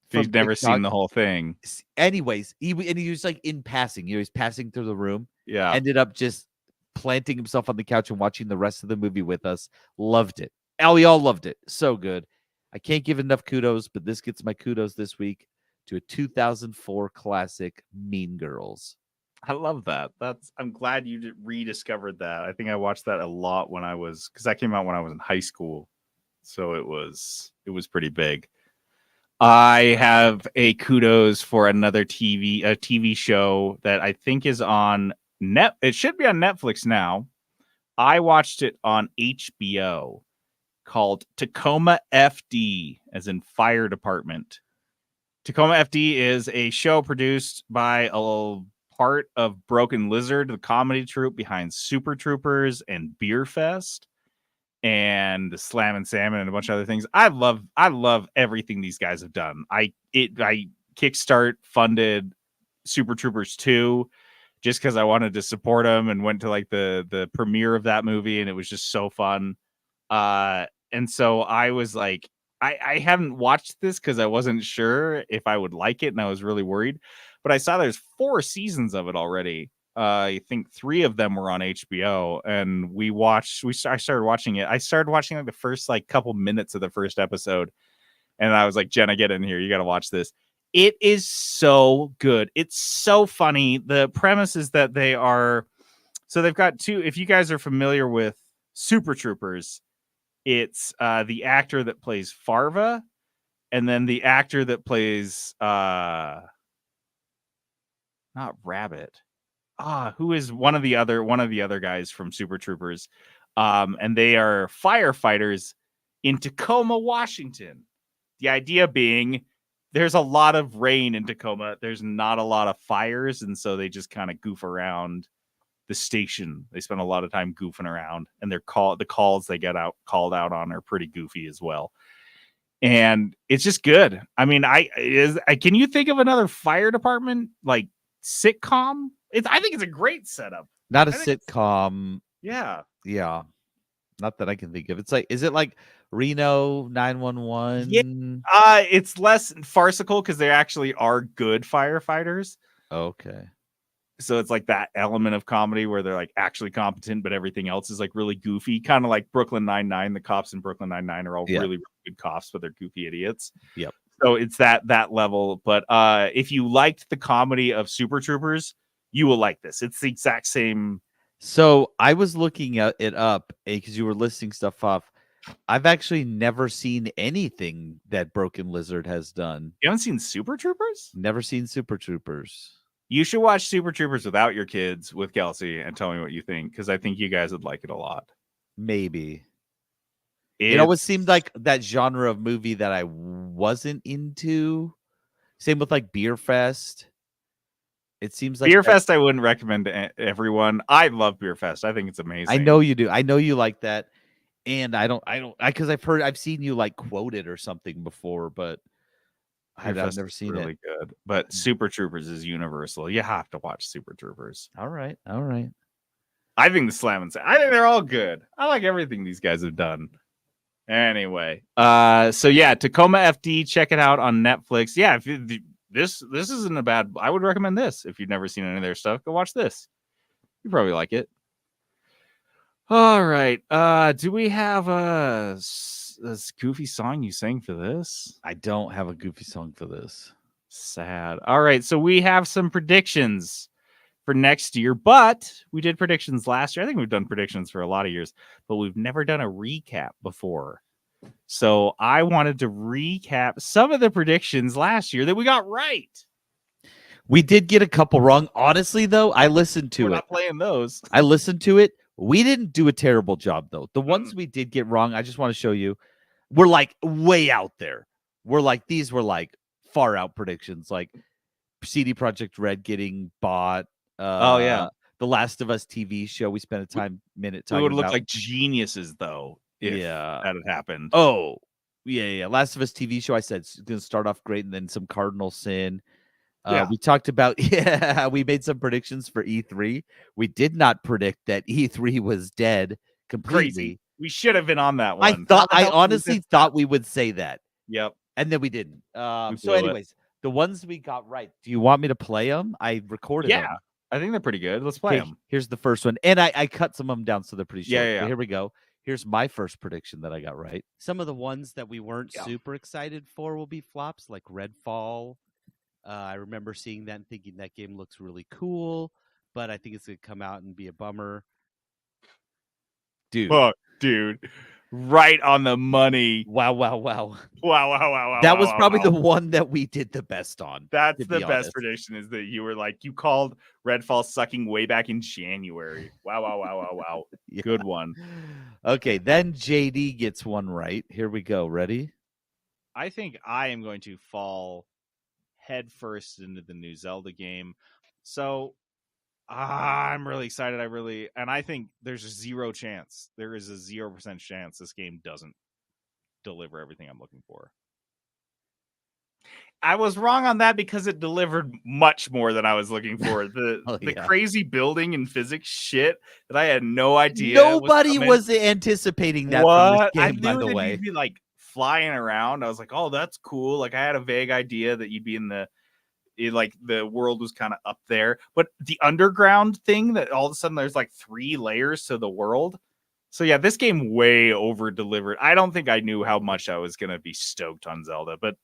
He's From never TikTok. seen the whole thing. Anyways, he was like in passing. He's passing through the room. Yeah. Ended up just planting himself on the couch and watching the rest of the movie with us. Loved it. We all loved it. So good. I can't give enough kudos, but this gets my kudos this week to a 2004 classic, Mean Girls. I love that. I'm glad you rediscovered that. I think I watched that a lot because that came out when I was in high school. So it was pretty big. I have a kudos for another TV show that I think is on it should be on Netflix now. I watched it on HBO called Tacoma FD, as in fire department. Tacoma FD is a show produced by a part of Broken Lizard, the comedy troupe behind Super Troopers and Beer Fest and Slam and Salmon and a bunch of other things. I love everything these guys have done. I kickstart funded Super Troopers 2 just because I wanted to support them and went to like the premiere of that movie, and it was just so fun. And so I was like, I haven't watched this because I wasn't sure if I would like it, and I was really worried. But I saw there's 4 seasons of it already. I think 3 of them were on HBO, and I started watching it. I started watching like the first like couple minutes of the first episode, and I was like, Jenna, get in here. You got to watch this. It is so good. It's so funny. The premise is that they've got 2. If you guys are familiar with Super Troopers, it's the actor that plays Farva, and then the actor that plays not Rabbit. Who is one of the other guys from Super Troopers. And they are firefighters in Tacoma, Washington. The idea being there's a lot of rain in Tacoma. There's not a lot of fires, and so they just kind of goof around the station. They spend a lot of time goofing around, and the calls they get called out on are pretty goofy as well. And it's just good. I mean, can you think of another fire department like sitcom? I think it's a great setup. Not a sitcom. Yeah. Not that I can think of. It's like, is it like Reno 911? Yeah. It's less farcical because they actually are good firefighters. Okay. So it's like that element of comedy where they're like actually competent, but everything else is like really goofy. Kind of like Brooklyn Nine-Nine. The cops in Brooklyn Nine-Nine are all really, really good cops, but they're goofy idiots. Yep. So it's that level. But if you liked the comedy of Super Troopers, you will like this. It's the exact same. So I was looking it up because you were listing stuff off. I've actually never seen anything that Broken Lizard has done. You haven't seen Super Troopers? Never seen Super Troopers. You should watch Super Troopers without your kids with Kelsey and tell me what you think, because I think you guys would like it a lot. Maybe. It always seemed like that genre of movie that I wasn't into. Same with like Beer Fest. It seems like Beer Fest I wouldn't recommend to everyone. I love Beer Fest. I think it's amazing. I know you do. I know you like that. And because I've seen you like quote it or something before, but I've never seen really it. Good. But Super Troopers is universal. You have to watch Super Troopers. All right. I think the Slam and I think they're all good. I like everything these guys have done. Anyway, so yeah, Tacoma FD, check it out on Netflix. Yeah, if this isn't a bad. I would recommend this if you've never seen any of their stuff. Go watch this. You probably like it. All right. Do we have this goofy song you sang for this? I don't have a goofy song for this. Sad. All right, so we have some predictions for next year, but we did predictions last year. I think we've done predictions for a lot of years, but we've never done a recap before. So I wanted to recap some of the predictions last year that we got right. We did get a couple wrong. Honestly, though, I listened to We're it. not playing those. I listened to it. We didn't do a terrible job, though. The ones we did get wrong, I just want to show you, we're like way out there. were like these were like far out predictions, like CD Projekt Red getting bought. Oh, yeah. The Last of Us TV show. We spent a minute We talking would look about. like geniuses though if Yeah. that had happened. Oh, yeah. Last of Us TV show. I said it's going to start off great, and then some cardinal sin. Yeah. We talked about we made some predictions for E3. We did not predict that E3 was dead completely. Crazy. We should have been on that one. I honestly thought we would say that. Yep. And then we didn't. We So blew it. anyways, the ones we got right. Do you want me to play them? I recorded them. Yeah, I think they're pretty good. Let's play them. Here's the first one. And I cut some of them down so they're pretty short. Yeah. But here we go. Here's my first prediction that I got right. Some of the ones that we weren't super excited for will be flops, like Redfall. I remember seeing that and thinking that game looks really cool, but I think it's going to come out and be a bummer. Dude. Oh, dude. Right on the money. Wow. Wow. That was probably the one that we did the best on. That's to the be best honest. prediction, is that you were like, you called Redfall sucking way back in January. Wow. Yeah. Good one. Okay, then JD gets one right. Here we go. Ready? I think I am going to fall headfirst into the new Zelda game. So I'm really excited. And I think there's a 0 chance. There is a 0% chance this game doesn't deliver everything I'm looking for. I was wrong on that because it delivered much more than I was looking for. The crazy building and physics shit that I had no idea. Nobody was anticipating that from this game, I knew by the that way. you'd be like flying around. I was like, oh, that's cool. Like I had a vague idea that you'd be like the world was kind of up there, but the underground thing that all of a sudden there's like 3 layers to the world. So yeah, this game way over delivered. I don't think I knew how much I was going to be stoked on Zelda, but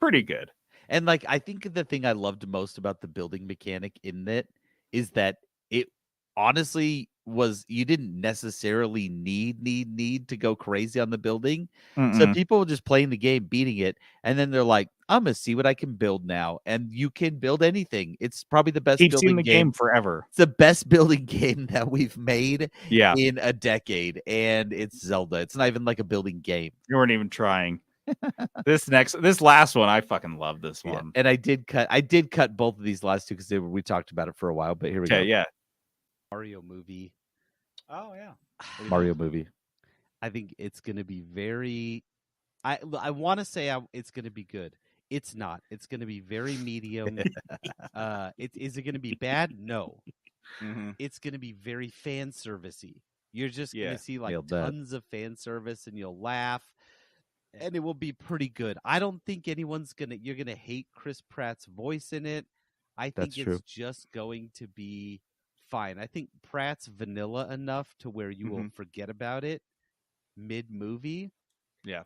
pretty good. And like, I think the thing I loved most about the building mechanic in it is that it honestly was, you didn't necessarily need to go crazy on the building. So people were just playing the game, beating it, and then they're like, I'm gonna see what I can build now. And you can build anything. It's probably the best Keep building seeing the game forever. It's the best building game that we've made Yeah. in a decade, and it's Zelda. It's not even like a building game. You weren't even trying. This last one, I fucking love this one. Yeah. And I did cut both of these last two because we talked about it for a while, but here we go. Yeah. Mario movie. Oh, yeah. Mario movie. I think it's going to be very... I want to say it's going to be good. It's not. It's going to be very medium. Is it going to be bad? No. It's going to be very fan servicey. You're just going to see like tons of fan service, and you'll laugh, and it will be pretty good. I don't think you're going to hate Chris Pratt's voice in it. I think it's just going to be fine. I think Pratt's vanilla enough to where you will forget about it mid-movie. Yeah.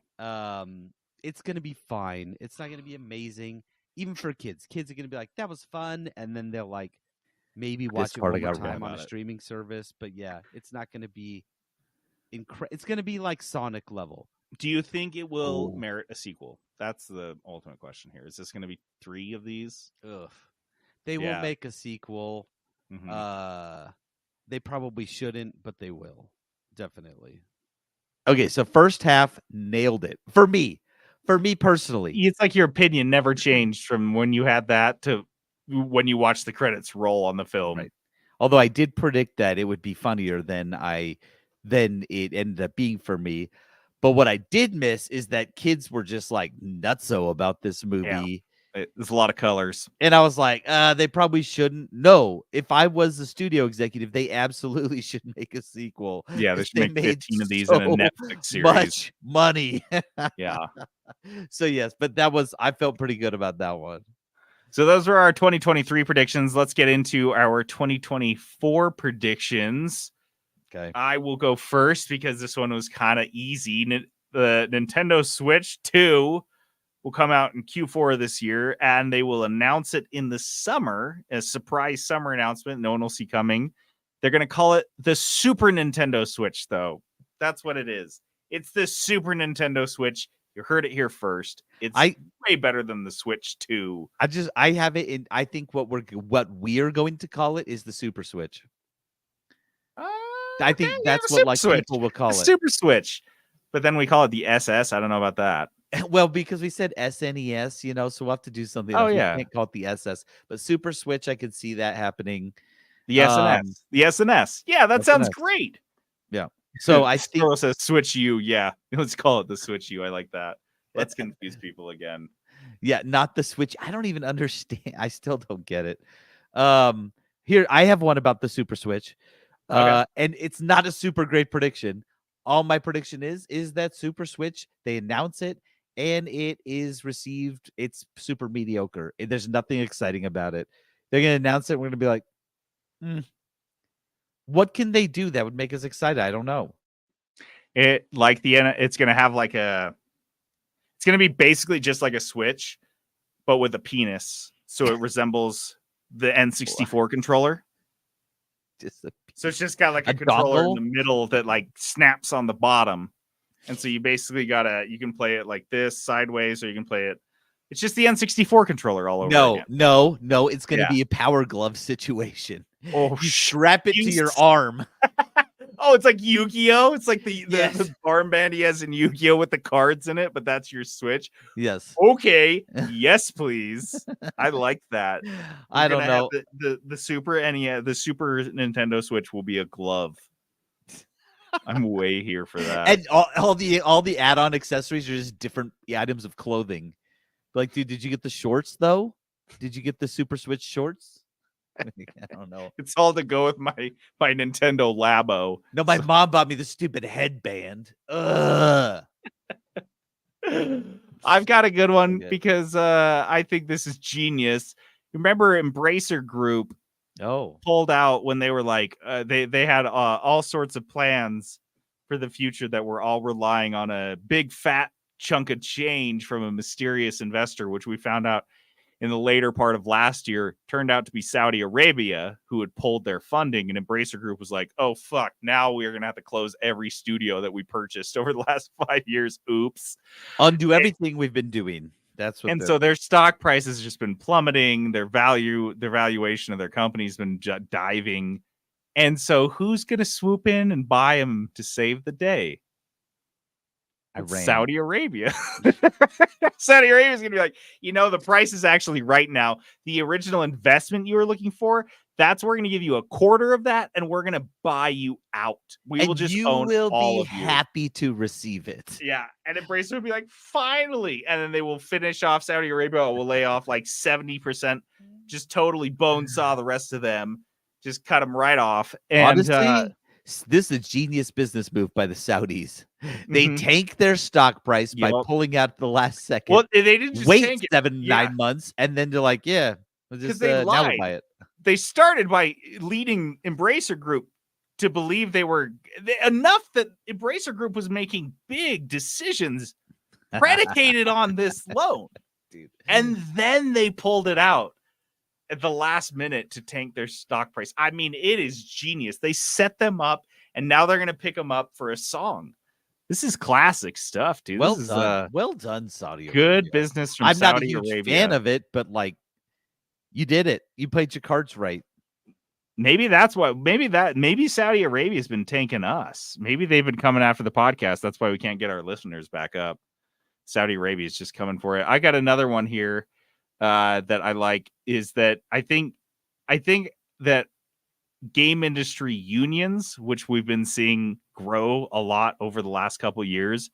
It's going to be fine. It's not going to be amazing. Even for kids. Kids are going to be like, that was fun. And then they'll like maybe watch it one more time on a streaming service. But yeah, it's not going to be it's going to be like Sonic level. Do you think it will merit a sequel? That's the ultimate question here. Is this going to be 3 of these? Ugh. They will make a sequel. They probably shouldn't, but they will. Definitely. Okay, so first half nailed it. For me personally. It's like your opinion never changed from when you had that to when you watched the credits roll on the film. Right. Although I did predict that it would be funnier than it ended up being for me. But what I did miss is that kids were just like nutso about this movie. There's a lot of colors. And I was like, they probably shouldn't. No, if I was the studio executive, they absolutely should make a sequel. Yeah, they should make 15 of these so in a Netflix series. Much money. Yeah. So yes, but I felt pretty good about that one. So those were our 2023 predictions. Let's get into our 2024 predictions. Okay. I will go first because this one was kind of easy. The Nintendo Switch 2 will come out in Q4 of this year, and they will announce it in the summer, a surprise summer announcement no one will see coming. They're going to call it the Super Nintendo Switch, though. That's what it is. It's the Super Nintendo Switch. You heard it here first. It's way better than the Switch 2. I have it in. I think what we're going to call it is the Super Switch. I think that's what like Switch. people will call it. Super Switch. But then we call it the SS. I don't know about that. Well, because we said SNES, so we'll have to do something Oh, else. yeah. We can't call it the SS, but Super Switch, I could see that happening. The SNS. The SNS. Yeah, that sounds SNS. great. Yeah. So I think Squirrel says Switch U. Yeah, let's call it the Switch U. I like that. Let's confuse people again. Yeah, not the Switch. I don't even understand. I still don't get it. Here I have one about the Super Switch. Okay. And it's not a super great prediction. All my prediction is that Super Switch, they announce it and it is received. It's super mediocre. There's nothing exciting about it. They're gonna announce it. We're gonna be like, what can they do that would make us excited? I don't know. It's gonna have like it's gonna be basically just like a Switch, but with a penis, so it resembles the N64 controller. So it's just got like a controller dongle? in the middle that like snaps on the bottom, and so you basically you can play it like this sideways, or you can play it. It's just the N64 controller all over again. No. It's gonna Yeah. be a Power Glove situation. Oh, You strap it to your arm. Oh, it's like Yu-Gi-Oh! It's like the Yes. armband he has in Yu-Gi-Oh! With the cards in it, but that's your Switch. Yes. Okay, yes, please. I like that. I We're don't gonna have know. the Super NES, the Super Nintendo Switch will be a glove. I'm way here for that. And all the add-on accessories are just different items of clothing. Like, dude, did you get the shorts though? Did you get the Super Switch shorts? I don't know. It's all to go with my Nintendo Labo. No, my mom bought me the stupid headband. Ugh. I've got a good one Okay. because I think this is genius. Remember Embracer Group Oh, pulled out when they were like they had all sorts of plans for the future that were all relying on a big fat chunk of change from a mysterious investor, which we found out in the later part of last year turned out to be Saudi Arabia, who had pulled their funding. And Embracer Group was like, oh fuck, now we're gonna have to close every studio that we purchased over the last 5 years. Oops. undo everything we've been doing. That's what. And so their stock price has just been plummeting. Their valuation of their company's been diving. And so who's going to swoop in and buy them to save the day? Iran. Saudi Arabia. Saudi Arabia is going to be like, the price is actually right now. The original investment you were looking for, we're going to give you a quarter of that, and we're going to buy you out. We will just own all of you. Happy to receive it. Yeah, and Embracer will be like, finally, and then they will finish off Saudi Arabia. Will lay off like 70%, just totally bone saw the rest of them, just cut them right off. And honestly, this is a genius business move by the Saudis. They tank their stock price by pulling out the last second. Well, they didn't just wait tank it. 9 months, and then they're like, yeah, because they now lied. we'll buy it. They started by leading Embracer Group to believe they were enough that Embracer Group was making big decisions predicated on this loan. Dude. And then they pulled it out at the last minute to tank their stock price. I mean, it is genius. They set them up, and now they're going to pick them up for a song. This is classic stuff, dude. Well this done. is well done, Saudi Arabia. Good business from I'm Saudi not a huge Arabia. fan of it, but like, you did it. You played your cards right. Maybe that's why. Maybe Saudi Arabia has been tanking us. Maybe they've been coming after the podcast. That's why we can't get our listeners back up. Saudi Arabia is just coming for it. I got another one here that I like. Is that I think that game industry unions, which we've been seeing grow a lot over the last couple of years,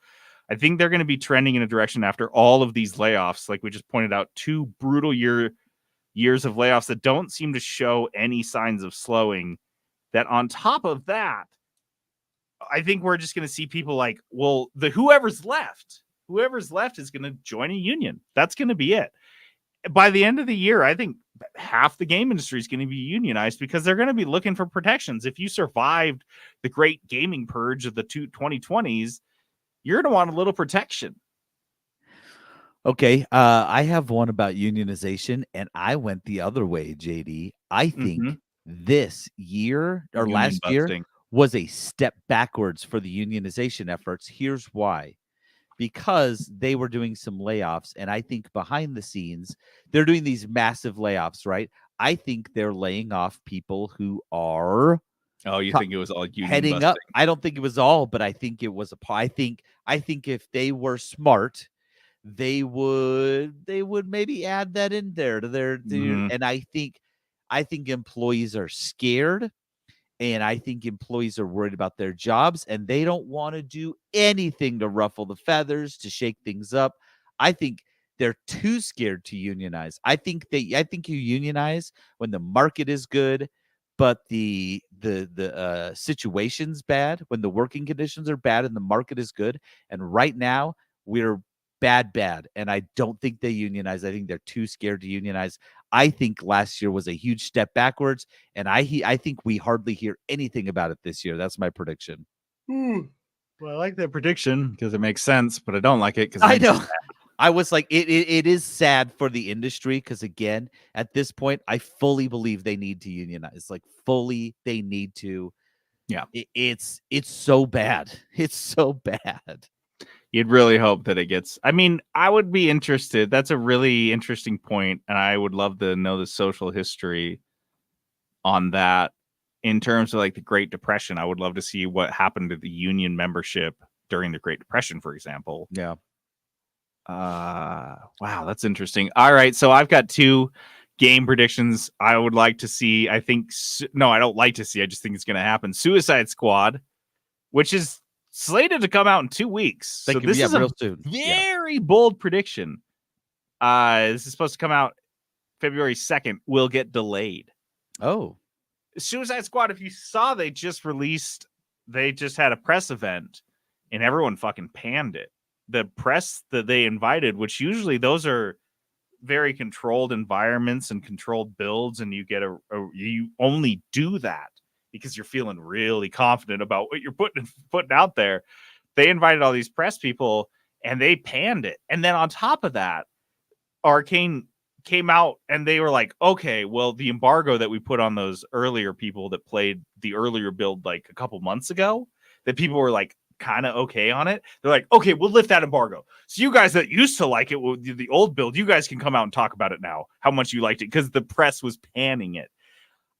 I think they're going to be trending in a direction after all of these layoffs. Like we just pointed out, 2 brutal years of layoffs that don't seem to show any signs of slowing, that on top of that, I think we're just going to see people like, well, whoever's left is going to join a union. That's going to be it. By the end of the year, I think half the game industry is going to be unionized because they're going to be looking for protections. If you survived the great gaming purge of the 2020s, you're going to want a little protection. Okay, I have one about unionization, and I went the other way, JD. I think this year or last year was a step backwards for the unionization efforts. Here's why. Because they were doing some layoffs, and I think behind the scenes, they're doing these massive layoffs, right? I think they're laying off people who are... Oh, you think it was all union heading busting? up? I don't think it was all, but I think it was a... I think if they were smart... they would maybe add that in there to their Mhm. and I think employees are scared, and I think employees are worried about their jobs, and they don't want to do anything to ruffle the feathers, to shake things up. I think they're too scared to unionize. I think you unionize when the market is good, but the situation's bad, when the working conditions are bad and the market is good. And right now we're bad, and I don't think they unionize. I think they're too scared to unionize. I think last year was a huge step backwards, and I think we hardly hear anything about it this year. That's my prediction. Well, I like that prediction because it makes sense, but I don't like it because I know. I was like, it is sad for the industry because, again, at this point, I fully believe they need to unionize. Like, fully, they need to. Yeah. It's so bad. It's so bad. You'd really hope that it gets. I mean, I would be interested. That's a really interesting point, and I would love to know the social history on that. In terms of like the Great Depression, I would love to see what happened to the union membership during the Great Depression, for example. Yeah. Wow, that's interesting. All right, so I've got 2 game predictions I would like to see. I think no, I don't like to see. I just think it's going to happen. Suicide Squad, which is slated to come out in 2 weeks. So this is real soon. very bold prediction. This is supposed to come out February 2nd. Will get delayed. Oh, Suicide Squad, if you saw, they just had a press event and everyone fucking panned it. The press that they invited, which usually those are very controlled environments and controlled builds, and you get you only do that because you're feeling really confident about what you're putting out there. They invited all these press people and they panned it. And then on top of that, Arcane came out and they were like, okay, well, the embargo that we put on those earlier people that played the earlier build like a couple months ago, that people were like kind of okay on it. They're like, okay, we'll lift that embargo. So you guys that used to like it, the old build, you guys can come out and talk about it now, how much you liked it, because the press was panning it.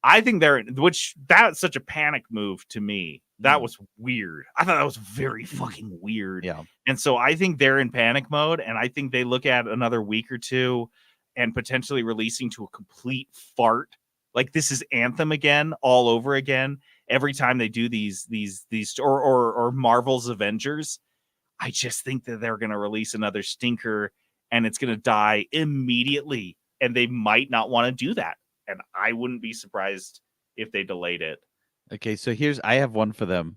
I think that's such a panic move to me. That was weird. I thought that was very fucking weird. yeah. And so I think they're in panic mode, and I think they look at another week or two and potentially releasing to a complete fart. Like this is Anthem again, all over again. Every time they do these or Marvel's Avengers, I just think that they're going to release another stinker and it's going to die immediately. And they might not want to do that. And I wouldn't be surprised if they delayed it. Okay, so I have one for them,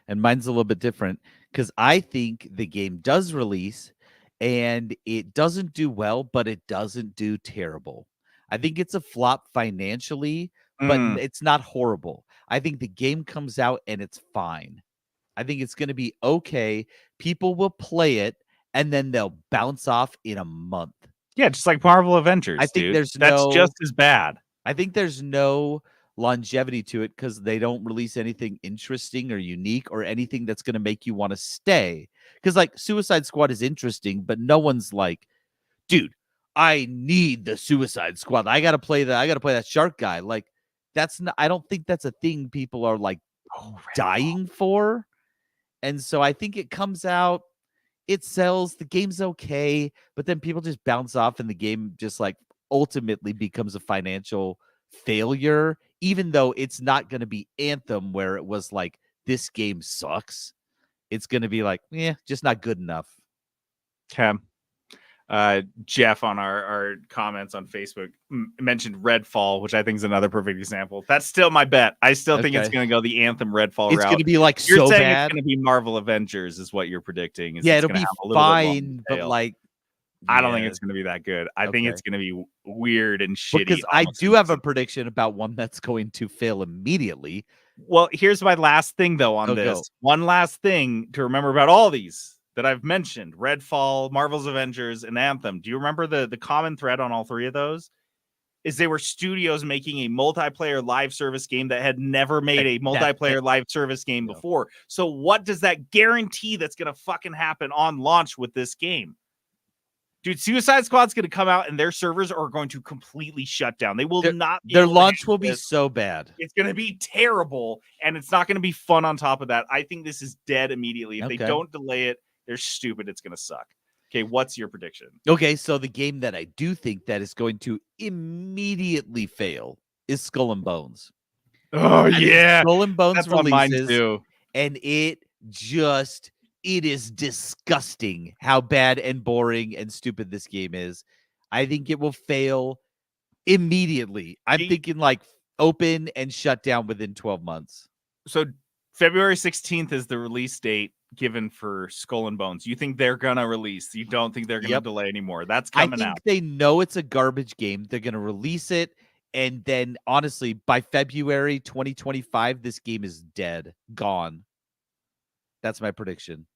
and mine's a little bit different because I think the game does release and it doesn't do well, but it doesn't do terrible. I think it's a flop financially, but it's not horrible. I think the game comes out and it's fine. I think it's going to be okay. People will play it and then they'll bounce off in a month. Yeah, just like Marvel Avengers. I think that's just as bad. I think there's no longevity to it because they don't release anything interesting or unique or anything that's going to make you want to stay. Because like Suicide Squad is interesting, but no one's like, dude, I need the Suicide Squad. I gotta play that shark guy. Like that's not, I don't think that's a thing people are like dying for. And so I think it comes out, it sells, the game's okay, but then people just bounce off and the game just like ultimately becomes a financial failure, even though it's not going to be Anthem where it was like, this game sucks. It's going to be like, just not good enough. Okay. Jeff on our comments on Facebook mentioned Redfall, which I think is another perfect example. That's still my bet. I still think it's going to go the Anthem Redfall route. It's going to be like you're so saying bad. It's going to be Marvel Avengers is what you're predicting. Yeah, it'll be fine, but like, I don't think it's going to be that good. I think it's going to be weird and shitty. Because I do have a prediction about one that's going to fail immediately. Well, here's my last thing though on this. Go. One last thing to remember about all these that I've mentioned: Redfall, Marvel's Avengers, and Anthem. Do you remember the common thread on all three of those? Is they were studios making a multiplayer live service game that had never made a multiplayer live service game before. So what does that guarantee that's going to fucking happen on launch with this game? Dude, Suicide Squad's going to come out and their servers are going to completely shut down. They will not. Their launch will be so bad. It's going to be terrible, and it's not going to be fun on top of that. I think this is dead immediately. If they don't delay it, they're stupid. It's going to suck. Okay, what's your prediction? Okay, so the game that I do think that is going to immediately fail is Skull and Bones. Oh I think yeah, Skull and Bones that's on mine releases, too. and it is disgusting how bad and boring and stupid this game is. I think it will fail immediately. I'm Ye- thinking like open and shut down within 12 months. So February 16th is the release date given for Skull and Bones. You think they're gonna release? You don't think they're gonna Yep. delay anymore? That's I coming think out. they know it's a garbage game. They're going to release it. And then, honestly, by February 2025, this game is dead, gone. That's my prediction.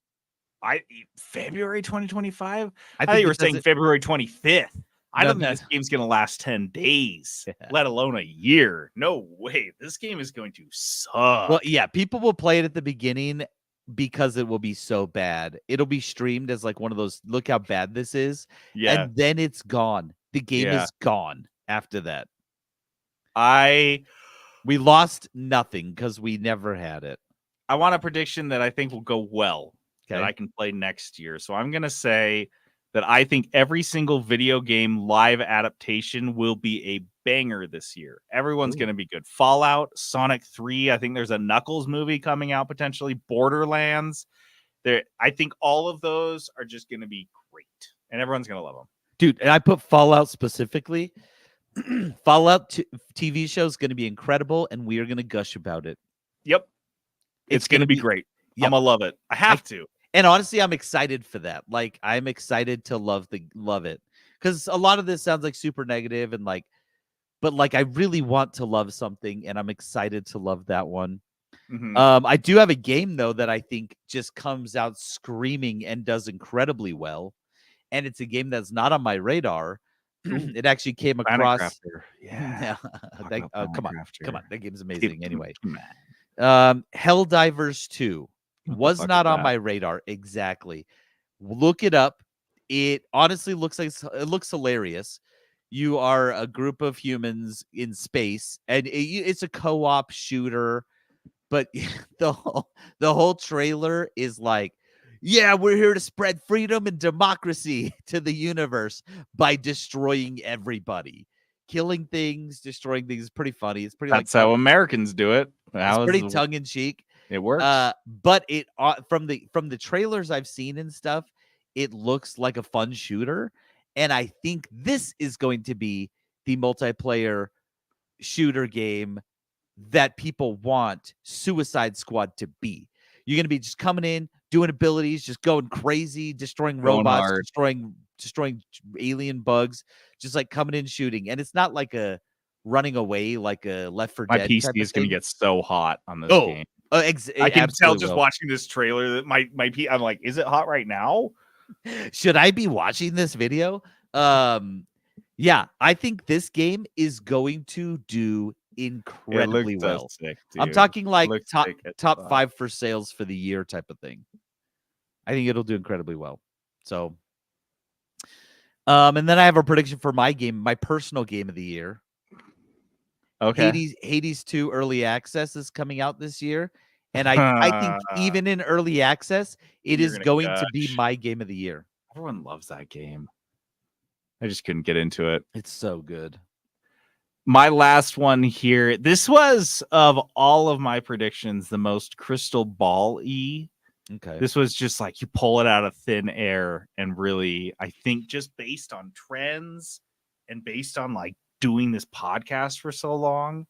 February 2025? I thought you were it saying doesn't- February 25th. I No, don't think no, this game's gonna last 10 days, Yeah. let alone a year. No way. This game is going to suck. Well, yeah, people will play it at the beginning because it will be so bad. It'll be streamed as like one of those, look how bad this is. Yeah. And then it's gone. The game Yeah. is gone after that. I We lost nothing because we never had it. want a prediction that I think will go well, that Okay. I can play next year. So I'm gonna say that I think every single video game live adaptation will be a banger this year. Everyone's Ooh. going to be good. Fallout, Sonic 3, I think there's a Knuckles movie coming out potentially, Borderlands. I think all of those are just going to be great and everyone's going to love them. Dude, and I put Fallout specifically. Fallout TV show is going to be incredible, and we are going to gush about it. Yep. It's going to be be great. Yep. I'm going to love it. I have to. And honestly, I'm excited for that. Like, I'm excited to love it. Because a lot of this sounds like super negative and like, but like I really want to love something, and I'm excited to love that one. Mhm. I do have a game though that I think just comes out screaming and does incredibly well. And it's a game that's not on my radar. It actually came across. Planetcrafter. Yeah. Come on. That game's amazing anyway. Man. Helldivers 2 What the was fuck not is on that? my radar. Exactly. Look it up. It honestly looks hilarious. You are a group of humans in space, and it's a co-op shooter. But the whole trailer is like, yeah, we're here to spread freedom and democracy to the universe by destroying everybody, killing things, destroying things. It's pretty funny. It's pretty That's how Americans do it. it's pretty tongue in cheek. It works. But it from the trailers I've seen and stuff, it looks like a fun shooter, and I think this is going to be the multiplayer shooter game that people want Suicide Squad to be. You're going to be just coming in, doing abilities, just going crazy, destroying Going robots, hard. destroying alien bugs, just like coming in shooting. And it's not like a running away like a Left 4 My Dead PC type is of going to thing. get so hot on this Oh, game. I I can tell just watching this trailer that my I'm like, is it hot right now? Should I be watching this video? Yeah, I think this game is going to do incredibly well. Sick, I'm dude. talking like Looks top sick as top fuck. 5 for sales for the year type of thing. I think it'll do incredibly well. So, and then I have a prediction for my game, my personal game of the year. Okay. Hades 2 early access is coming out this year. And I think even in early access, it You're is gonna going to be gush. my game of the year. Everyone loves that game. I just couldn't get into it. It's so good. My last one here. This was of all of my predictions the most crystal ball-y. Okay. This was just like you pull it out of thin air, and really, I think just based on trends and based on like doing this podcast for so long,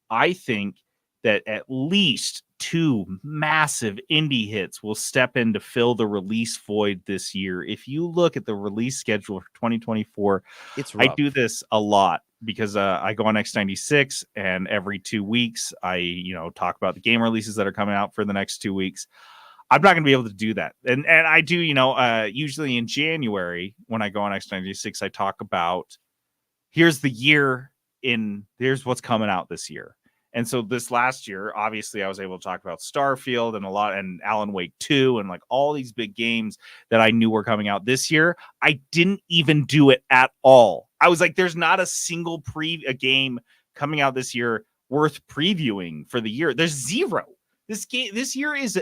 I think that at least 2 massive indie hits will step in to fill the release void this year. If you look at the release schedule for 2024, It's I rough. do this a lot because I go on X96, and every 2 weeks I talk about the game releases that are coming out for the next 2 weeks. I'm not going to be able to do that. And I do, usually in January when I go on X96, I talk about here's what's coming out this year. And so this last year, obviously I was able to talk about Starfield and Alan Wake 2 and like all these big games that I knew were coming out this year. I didn't even do it at all. I was like, there's not a single a game coming out this year worth previewing for the year. There's zero. This year is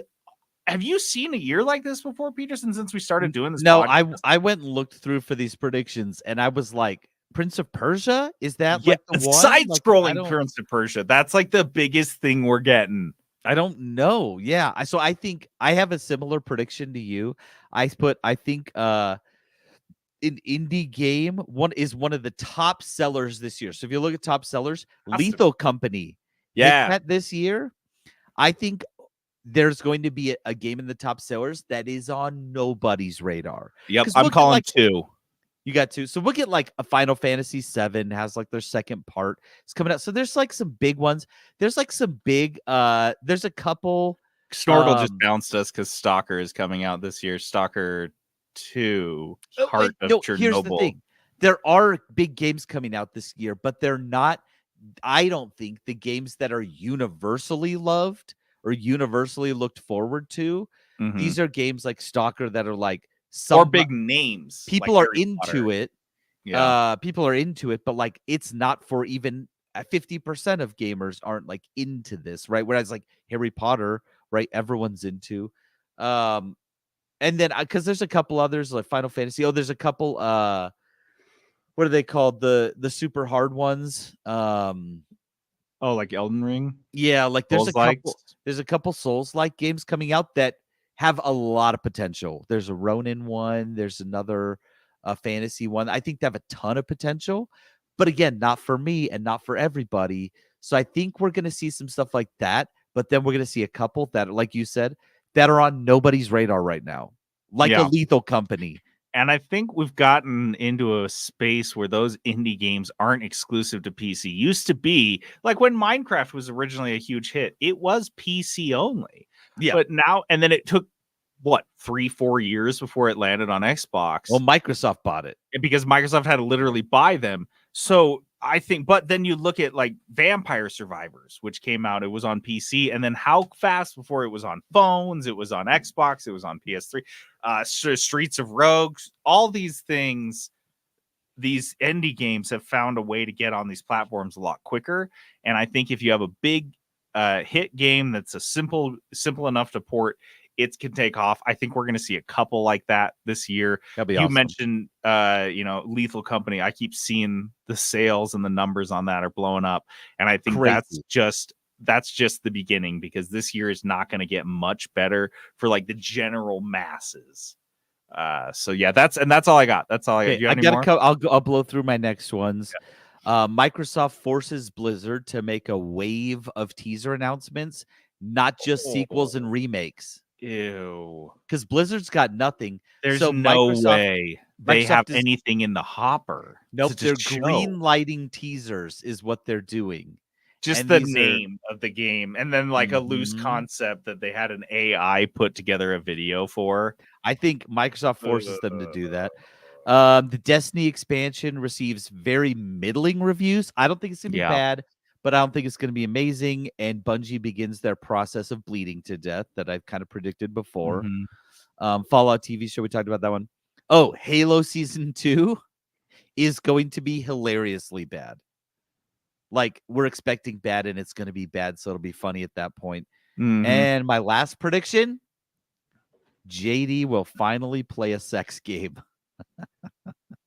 have you seen a year like this before, Peterson, since we started doing this? No, podcast? I went and looked through for these predictions, and I was like, Prince of Persia? Is that Yeah, like the one? side-scrolling Like, I don't- Prince of Persia. That's like the biggest thing we're getting. I don't know. Yeah. So I think I have a similar prediction to you. I think an indie game one of the top sellers this year. So if you look at top sellers, Has to be. Lethal Company. hit Yeah. that this year. I think there's going to be a game in the top sellers that is on nobody's radar. Yep. 'Cause I'm look at, calling like- 2. You got two. So look at like a Final Fantasy VII has like their second part. It's coming out. So there's like some big ones. There's like some big there's a couple. Snorkel just Um, bounced us because Stalker is coming out this year. Stalker 2, Oh, Heart wait, of no, Chernobyl. here's the thing. There are big games coming out this year, but they're not, I don't think, the games that are universally loved or universally looked forward to. Mhm. These are games like Stalker that are like Or big names. people like are Harry into Potter. it. Yeah. People are into it, but like it's not for even 50% of gamers aren't like into this, right? Whereas like Harry Potter, right, everyone's into. And then because there's a couple others like Final Fantasy. Oh, there's a couple what are they called? The super hard ones. Oh, like Elden Ring? Yeah, like Souls-likes? there's a couple Souls-like games coming out that have a lot of potential. There's a Ronin one, there's another fantasy one. I think they have a ton of potential, but again, not for me and not for everybody. So I think we're going to see some stuff like that, but then we're going to see a couple that, like you said, that are on nobody's radar right now, like Yeah. a Lethal Company. And I think we've gotten into a space where those indie games aren't exclusive to PC. Used to be like when Minecraft was originally a huge hit, it was PC only. Yeah. But now, and then it took what, 3-4 years before it landed on Xbox. Well, Microsoft bought it. Because Microsoft had to literally buy them. So I think, but then you look at like Vampire Survivors, which came out, it was on PC, and then how fast before it was on phones, it was on Xbox, it was on PS3, Streets of Rogues, all these things, these indie games have found a way to get on these platforms a lot quicker. And I think if you have a big hit game that's a simple enough to port, it can take off. I think we're going to see a couple like that this year. That'd be You awesome. mentioned, Lethal Company. I keep seeing the sales and the numbers on that are blowing up, and I think Crazy. that's just the beginning, because this year is not going to get much better for like the general masses. So yeah, that's all I got. That's all I got. Okay, Do you have I any gotta more? I'll blow through my next ones. Microsoft forces Blizzard to make a wave of teaser announcements, not just sequels and remakes, Ew. because Blizzard's got nothing. There's So no Microsoft- way they Microsoft have is- anything in the hopper. Nope, to they're just show. green lighting teasers is what they're doing. Just and the these are- name of the game, and then like a loose Mhm. concept that they had an AI put together a video for. I think Microsoft forces them to do that. The Destiny expansion receives very middling reviews. I don't think it's gonna be Yeah. bad, but I don't think it's gonna be amazing. And Bungie begins their process of bleeding to death that I've kind of predicted before. Mhm. Fallout TV show, we talked about that one. Oh, Halo season 2 is going to be hilariously bad. Like we're expecting bad, and it's going to be bad, so it'll be funny at that point. Mhm. And my last prediction: JD will finally play a sex game.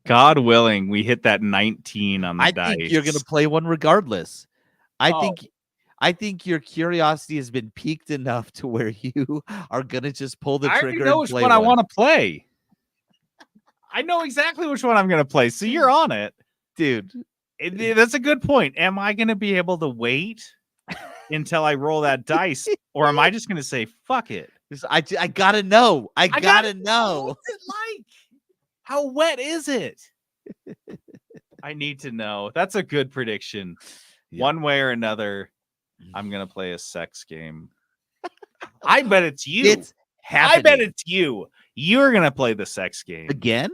God willing, we hit that 19 on the I dice. think you're going to play one regardless. Oh. I think your curiosity has been piqued enough to where you are going to just pull the I already trigger know and which play one I want to play. I know exactly which one I'm going to play, so you're on it. dude. That's a good point. Am I going to be able to wait until I roll that dice, or am I just going to say fuck it? I gotta know. I gotta gotta know. What's it like? How wet is it? I need to know. That's a good prediction. Yeah. One way or another, I'm gonna play a sex game. I bet it's you. It's happening. I bet it's you. You're gonna play the sex game. again.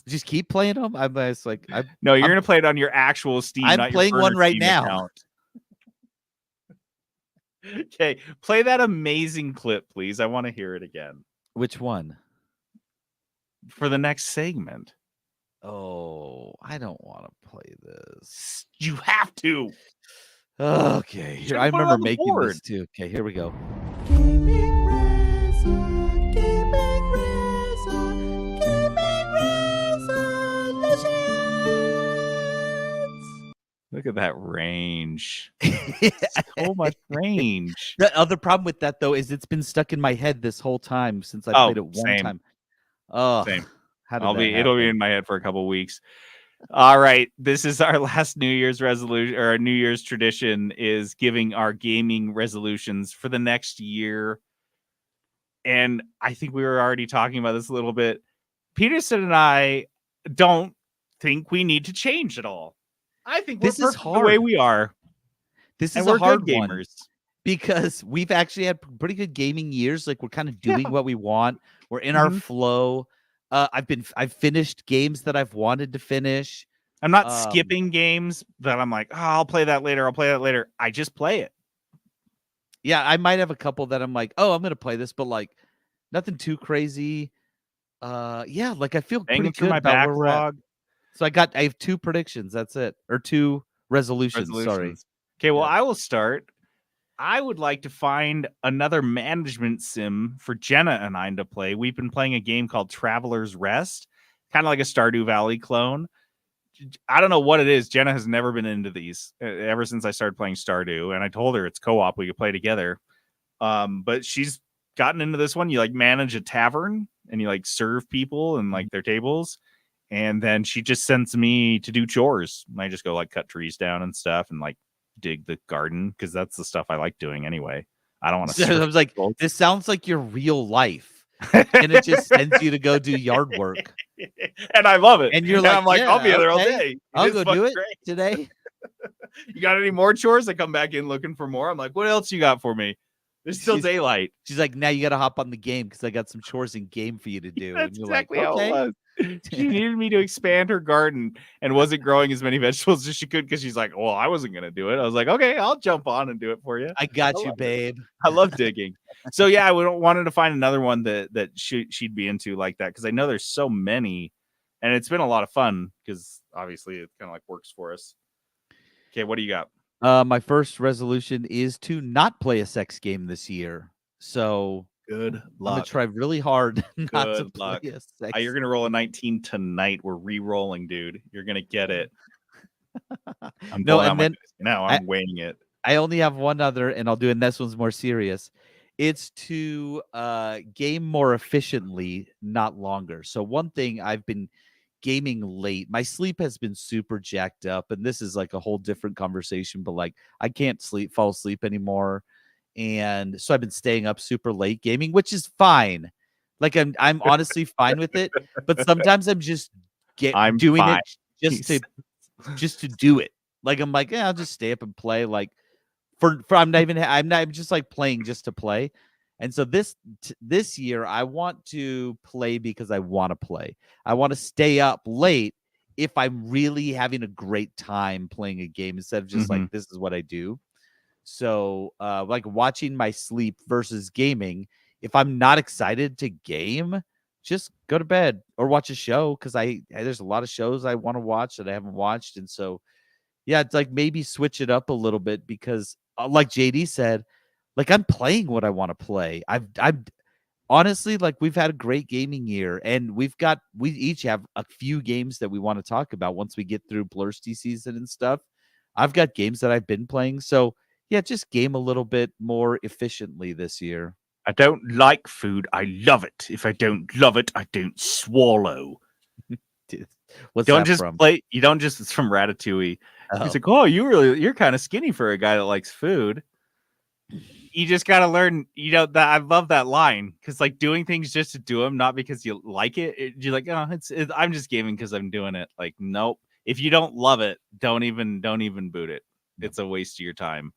Just keep playing them. I'm just like No, you're I'm- gonna play it on your actual Steam. I'm not your playing one burner right Steam now. account. Okay, play that amazing clip, please. I want to hear it again which one? for the next segment. Oh, I don't want to play this. You have to. Okay, here Should've I put it remember on the making board. this too. Okay, here we go. Look at that range. So much range. The other problem with that though is it's been stuck in my head this whole time since I played it one same. time. Oh, Same. how did that It'll be happen? in my head for a couple weeks. All right, this is our last New Year's resolution, or our New Year's tradition is giving our gaming resolutions for the next year. And I think we were already talking about this a little bit. Peterson and I don't think we need to change at all. I think This we're is perfect the way hard. we are. This And is a we're hard good one gamers. because we've actually had pretty good gaming years. Like we're kind of doing what we want. We're in our Mhm. flow. I've finished games that I've wanted to finish. I'm not Um, skipping games that I'm like, oh, I'll play that later. I just play it. Yeah, I might have a couple that I'm like, oh, I'm gonna play this, but like nothing too crazy. Yeah, like I feel Banging pretty through good my about where we're at. backlog. So I have 2 predictions. That's it, or 2 resolutions. Sorry. Resolutions. Okay, well, Yeah. I will start. I would like to find another management sim for Jenna and I to play. We've been playing a game called Traveler's Rest, kind of like a Stardew Valley clone. I don't know what it is. Jenna has never been into these ever since I started playing Stardew, and I told her it's co-op. We could play together. But she's gotten into this one. You like manage a tavern and you like serve people and like their tables. And then she just sends me to do chores. And I just go like cut trees down and stuff and like dig the garden because that's the stuff I like doing anyway. I don't want to. So I was like, this sounds like your real life, and it just sends you to go do yard work, and I love it. and you're like, I'm like, yeah, I'll be there all okay, day. I'll is go fucking do it great. today. You got any more chores? I come back in looking for more. I'm like, what else you got for me? There's still She's- daylight. She's like, now you got to hop on the game because I got some chores in game for you to do. That's and you're exactly like, how okay. it was. She needed me to expand her garden and wasn't growing as many vegetables as she could because she's like, well, I wasn't going to do it. I was like, okay, I'll jump on and do it for you. I got I you, love it. babe. I love digging. So yeah, we wanted to find another one that she'd be into like that because I know there's so many, and it's been a lot of fun because obviously it kind of like works for us. Okay, what do you got? My first resolution is to not play a sex game this year. So Good I'm gonna try really hard not to Good play luck. a sex. You're gonna roll a 19 tonight. We're re-rolling, dude. You're gonna get it. I'm No, pulling out and my then dice now. I'm weighing it. I only have one other, and I'll do, and this one's more serious. It's to game more efficiently, not longer. So one thing I've been gaming late. My sleep has been super jacked up, and this is like a whole different conversation. But like, I can't fall asleep anymore, and so I've been staying up super late gaming, which is fine. Like I'm honestly fine with it. But sometimes I'm just I'm doing fine. it just to do it. Like I'm like, yeah, I'll just stay up and play. Like for I'm not just like playing just to play. And so this year I want to play because I want to play. I want to stay up late if I'm really having a great time playing a game instead of just like this is what I do. So like watching my sleep versus gaming. If I'm not excited to game, just go to bed or watch a show because there's a lot of shows I want to watch that I haven't watched. And so yeah, it's like maybe switch it up a little bit because like JD said, like I'm playing what I want to play. I've honestly, like we've had a great gaming year, and we each have a few games that we want to talk about once we get through Blursty season and stuff. I've got games that I've been playing, so yeah, just game a little bit more efficiently this year. I don't like food. I love it. If I don't love it, I don't swallow. What's don't that just from? play. You don't just. It's from Ratatouille. Oh. He's like, oh, you're kind of skinny for a guy that likes food. You just got to learn, that I love that line because like doing things just to do them, not because you like it. You're like, oh, I'm just gaming because I'm doing it. Like, nope. If you don't love it, don't even boot it. It's a waste of your time.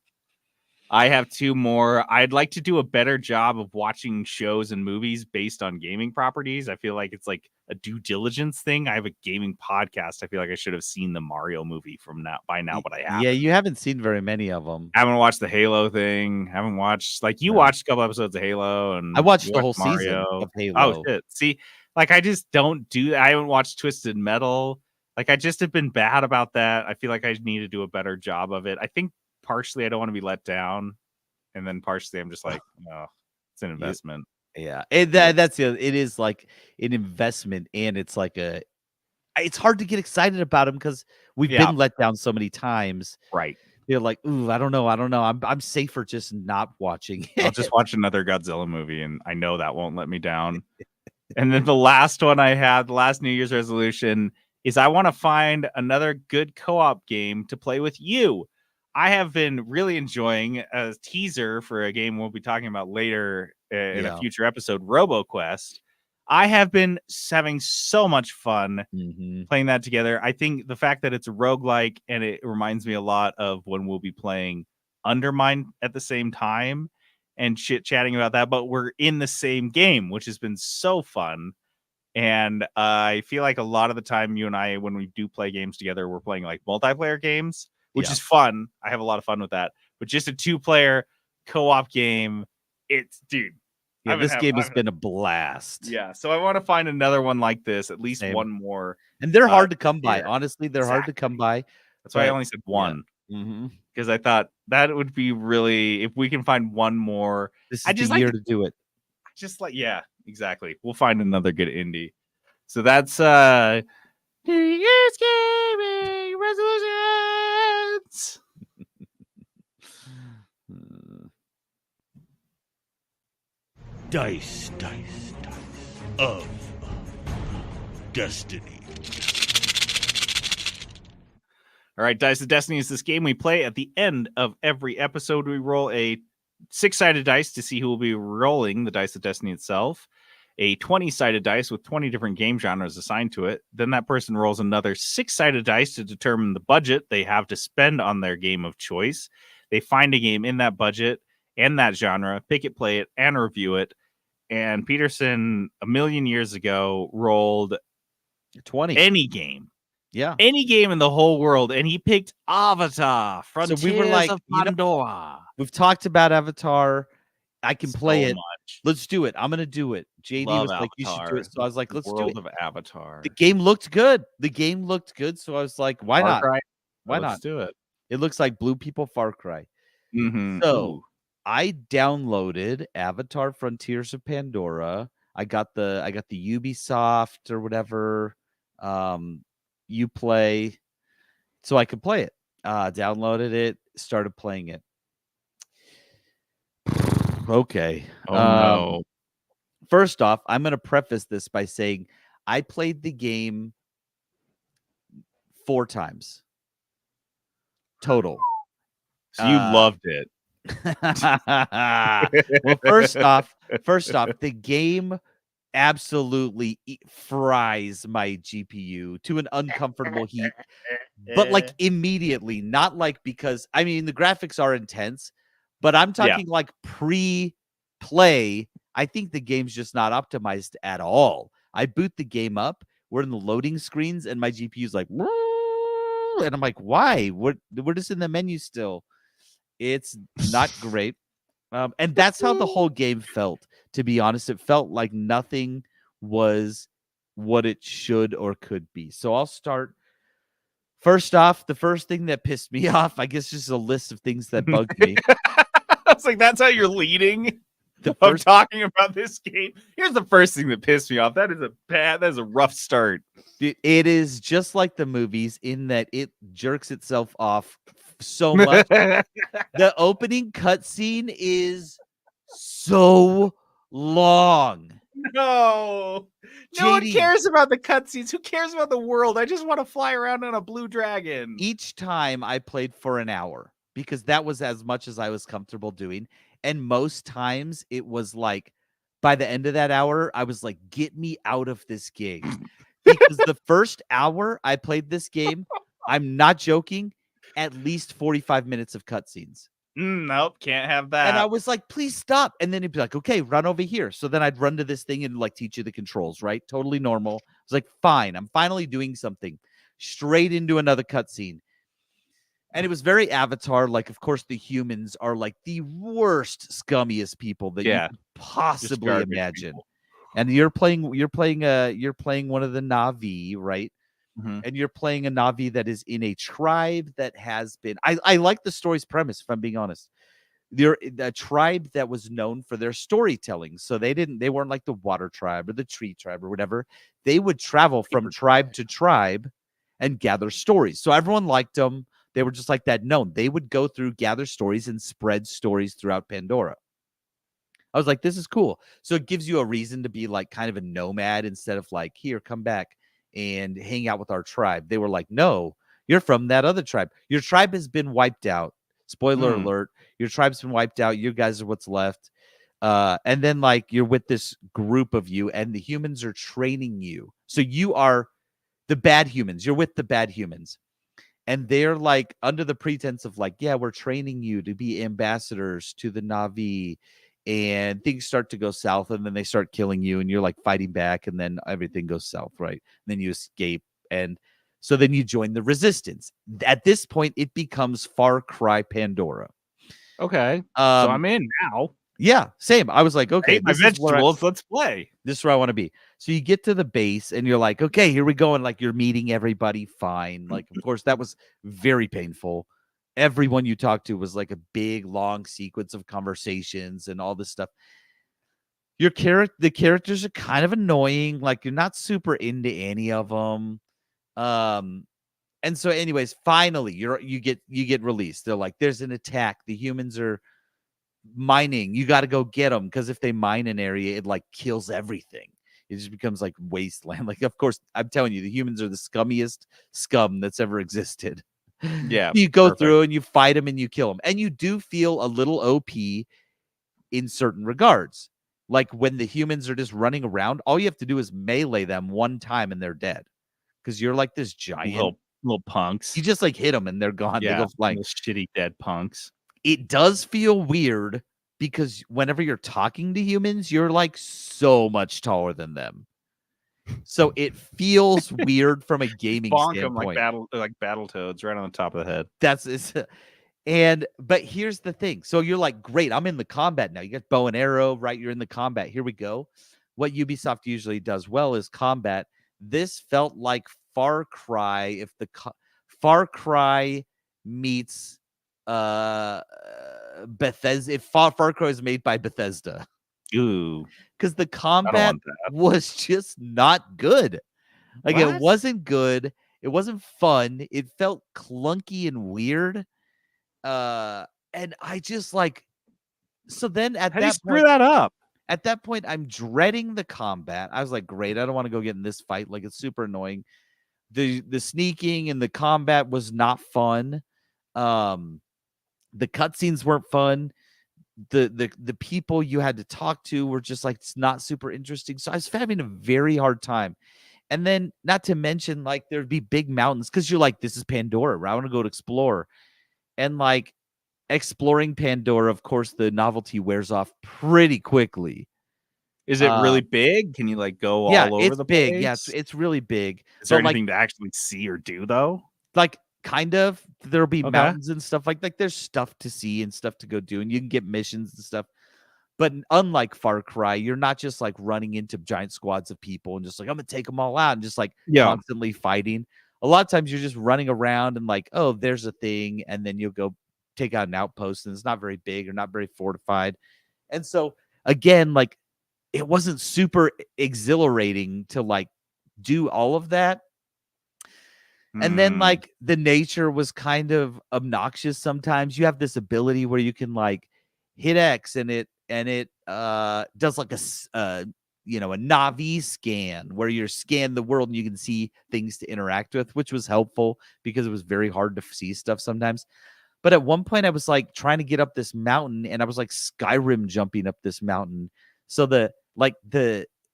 I have 2 more. I'd like to do a better job of watching shows and movies based on gaming properties. I feel like it's like a due diligence thing. I have a gaming podcast. I feel like I should have seen the Mario movie by now, but I haven't. Yeah, you haven't seen very many of them. I haven't watched the Halo thing. I haven't watched you watched a couple episodes of Halo, and I watched the whole Mario. season of Halo. Oh shit! See, like I just don't do that. I haven't watched Twisted Metal. Like I just have been bad about that. I feel like I need to do a better job of it. I think partially I don't want to be let down, and then partially I'm just like, no, it's an investment. Yeah, and that's it. It is like an investment, and it's like it's hard to get excited about them because we've Yeah. been let down so many times. Right. They're like, ooh, I don't know. I'm safer just not watching it. I'll just watch another Godzilla movie, and I know that won't let me down. And then the last one I had, the last New Year's resolution, is I want to find another good co-op game to play with you. I have been really enjoying a teaser for a game we'll be talking about later in a future episode, RoboQuest. I have been having so much fun playing that together. I think the fact that it's a roguelike and it reminds me a lot of when we'll be playing Undermine at the same time and chit-chatting about that, but we're in the same game, which has been so fun. And I feel like a lot of the time you and I, when we do play games together, we're playing like multiplayer games, which is fun. I have a lot of fun with that. But just a 2-player co-op game, it's, dude. Yeah, this game has been a blast. Yeah, so I want to find another one like this, at least Same. one more. And they're hard to come by. here. Honestly, they're hard to come by. That's why I only said one. Because I thought that would be really, if we can find one more. This is I just the year to do it. Just like, yeah, exactly. We'll find another good indie. So that's New Year's gaming resolutions. Dice of Destiny. All right, Dice of Destiny is this game we play at the end of every episode. We roll a 6-sided dice to see who will be rolling the Dice of Destiny itself. A 20-sided dice with 20 different game genres assigned to it. Then that person rolls another 6-sided dice to determine the budget they have to spend on their game of choice. They find a game in that budget and that genre, pick it, play it, and review it. And Peterson, a million years ago, rolled 20. Any game. Yeah. Any game in the whole world. And he picked Avatar, Frontiers we were like, of Pandora. We've talked about Avatar. I can play it. Much. Let's do it. I'm going to do it. JD Love was like, Avatar. you should do it. So I was like, let's do World it. of Avatar. The game looked good. So I was like, why Far not? Cry. Why Let's not? do it. It looks like Blue People Far Cry. Mm-hmm. So Ooh. I downloaded Avatar Frontiers of Pandora. I got the Ubisoft or whatever Uplay, so I could play it. Downloaded it, started playing it. Okay. Oh no. First off, I'm going to preface this by saying I played the game 4 times total. So you loved it. Well, first off, the game absolutely fries my GPU to an uncomfortable heat, but like immediately, not like because I mean the graphics are intense, but I'm talking like pre-play. I think the game's just not optimized at all. I boot the game up, we're in the loading screens, and my GPU's like, and I'm like, why? We're just in the menu still. It's not great. And that's how the whole game felt, to be honest. It felt like nothing was what it should or could be. So I'll start. First off, the first thing that pissed me off, I guess just a list of things that bugged me. I was like, that's how you're leading? I'm talking about this game. Here's the first thing that pissed me off. That is a rough start. It is just like the movies in that it jerks itself off so much. The opening cutscene is so long. No one cares about the cutscenes. Who cares about the world? I just want to fly around on a blue dragon. Each time I played for an hour because that was as much as I was comfortable doing. And most times it was like, by the end of that hour, I was like, get me out of this game. Because the first hour I played this game, I'm not joking, at least 45 minutes of cutscenes. Nope, can't have that. And I was like, please stop. And then he'd be like, okay, run over here. So then I'd run to this thing and like teach you the controls, right? Totally normal. I was like, fine, I'm finally doing something. Straight into another cutscene. And it was very Avatar. Like, of course, the humans are like the worst, scummiest people that you could possibly imagine. People. And you're playing one of the Na'vi, right? Mm-hmm. And you're playing a Na'vi that is in a tribe that has been. I like the story's premise, if I'm being honest. they're a tribe that was known for their storytelling. So they weren't like the water tribe or the tree tribe or whatever. They would travel from tribe to tribe and gather stories. So everyone liked them. They were just like that known. They would go through, gather stories, and spread stories throughout Pandora. I was like, this is cool. So it gives you a reason to be like kind of a nomad instead of like, here, come back and hang out with our tribe. They were like, no, you're from that other tribe. Your tribe has been wiped out. Spoiler alert. Your tribe's been wiped out. You guys are what's left. And then like you're with this group of you and the humans are training you. So you are the bad humans. You're with the bad humans. And they're like under the pretense of like, yeah, we're training you to be ambassadors to the Na'vi. And things start to go south, and then they start killing you, and you're like fighting back, and then everything goes south, right? And then you escape, and so then you join the resistance. At this point, it becomes Far Cry Pandora. Okay, so I'm in now. Yeah, same. I was like, okay, Ate my vegetables. Let's play. This is where I want to be. So you get to the base, and you're like, okay, here we go, and like you're meeting everybody. Fine. Like, of course, that was very painful. Everyone you talked to was like a big long sequence of conversations and all this stuff. The characters are kind of annoying. Like you're not super into any of them. And so anyways, finally you get released. They're like, there's an attack. The humans are mining. You got to go get them because if they mine an area, it like kills everything. It just becomes like wasteland. Like, of course, I'm telling you, the humans are the scummiest scum that's ever existed. Yeah, you go through and you fight them and you kill them, and you do feel a little OP in certain regards. Like when the humans are just running around, all you have to do is melee them one time and they're dead because you're like this giant little punks. You just like hit them and they're gone. Yeah, they go flying. Those shitty dead punks. It does feel weird because whenever you're talking to humans, you're like so much taller than them. So it feels weird from a gaming standpoint. Like Battletoads right on the top of the head. But here's the thing. So you're like, great, I'm in the combat now. You got bow and arrow, right? You're in the combat. Here we go. What Ubisoft usually does well is combat. This felt like Far Cry. If the Far Cry meets Bethesda, if Far Cry is made by Bethesda. Ooh, because the combat was just not good. Like What? it wasn't good. It wasn't fun. It felt clunky and weird. And I just like. So then at How do you that screw point, that up? At that point, I'm dreading the combat. I was like, great. I don't want to go get in this fight. Like it's super annoying. The sneaking and the combat was not fun. The cutscenes weren't fun. The people you had to talk to were just like, it's not super interesting. So I was having a very hard time. And then not to mention like there'd be big mountains because you're like, this is Pandora. I want to go to explore. And like exploring Pandora, of course, the novelty wears off pretty quickly. Is it really big? Can you like go all over the big. place? Yeah, it's really big. Is there anything to actually see or do though? Like kind of. There'll be mountains and stuff like there's stuff to see and stuff to go do, and you can get missions and stuff. But unlike Far Cry, you're not just like running into giant squads of people and just like, I'm gonna take them all out and just like constantly fighting. A lot of times you're just running around and like, oh, there's a thing, and then you'll go take out an outpost, and it's not very big or not very fortified. And so again, like it wasn't super exhilarating to like do all of that. And then like the nature was kind of obnoxious sometimes. You have this ability where you can like hit X and it does like a Na'vi scan where you scan the world and you can see things to interact with, which was helpful because it was very hard to see stuff sometimes. But at one point I was like trying to get up this mountain and I was like Skyrim jumping up this mountain. So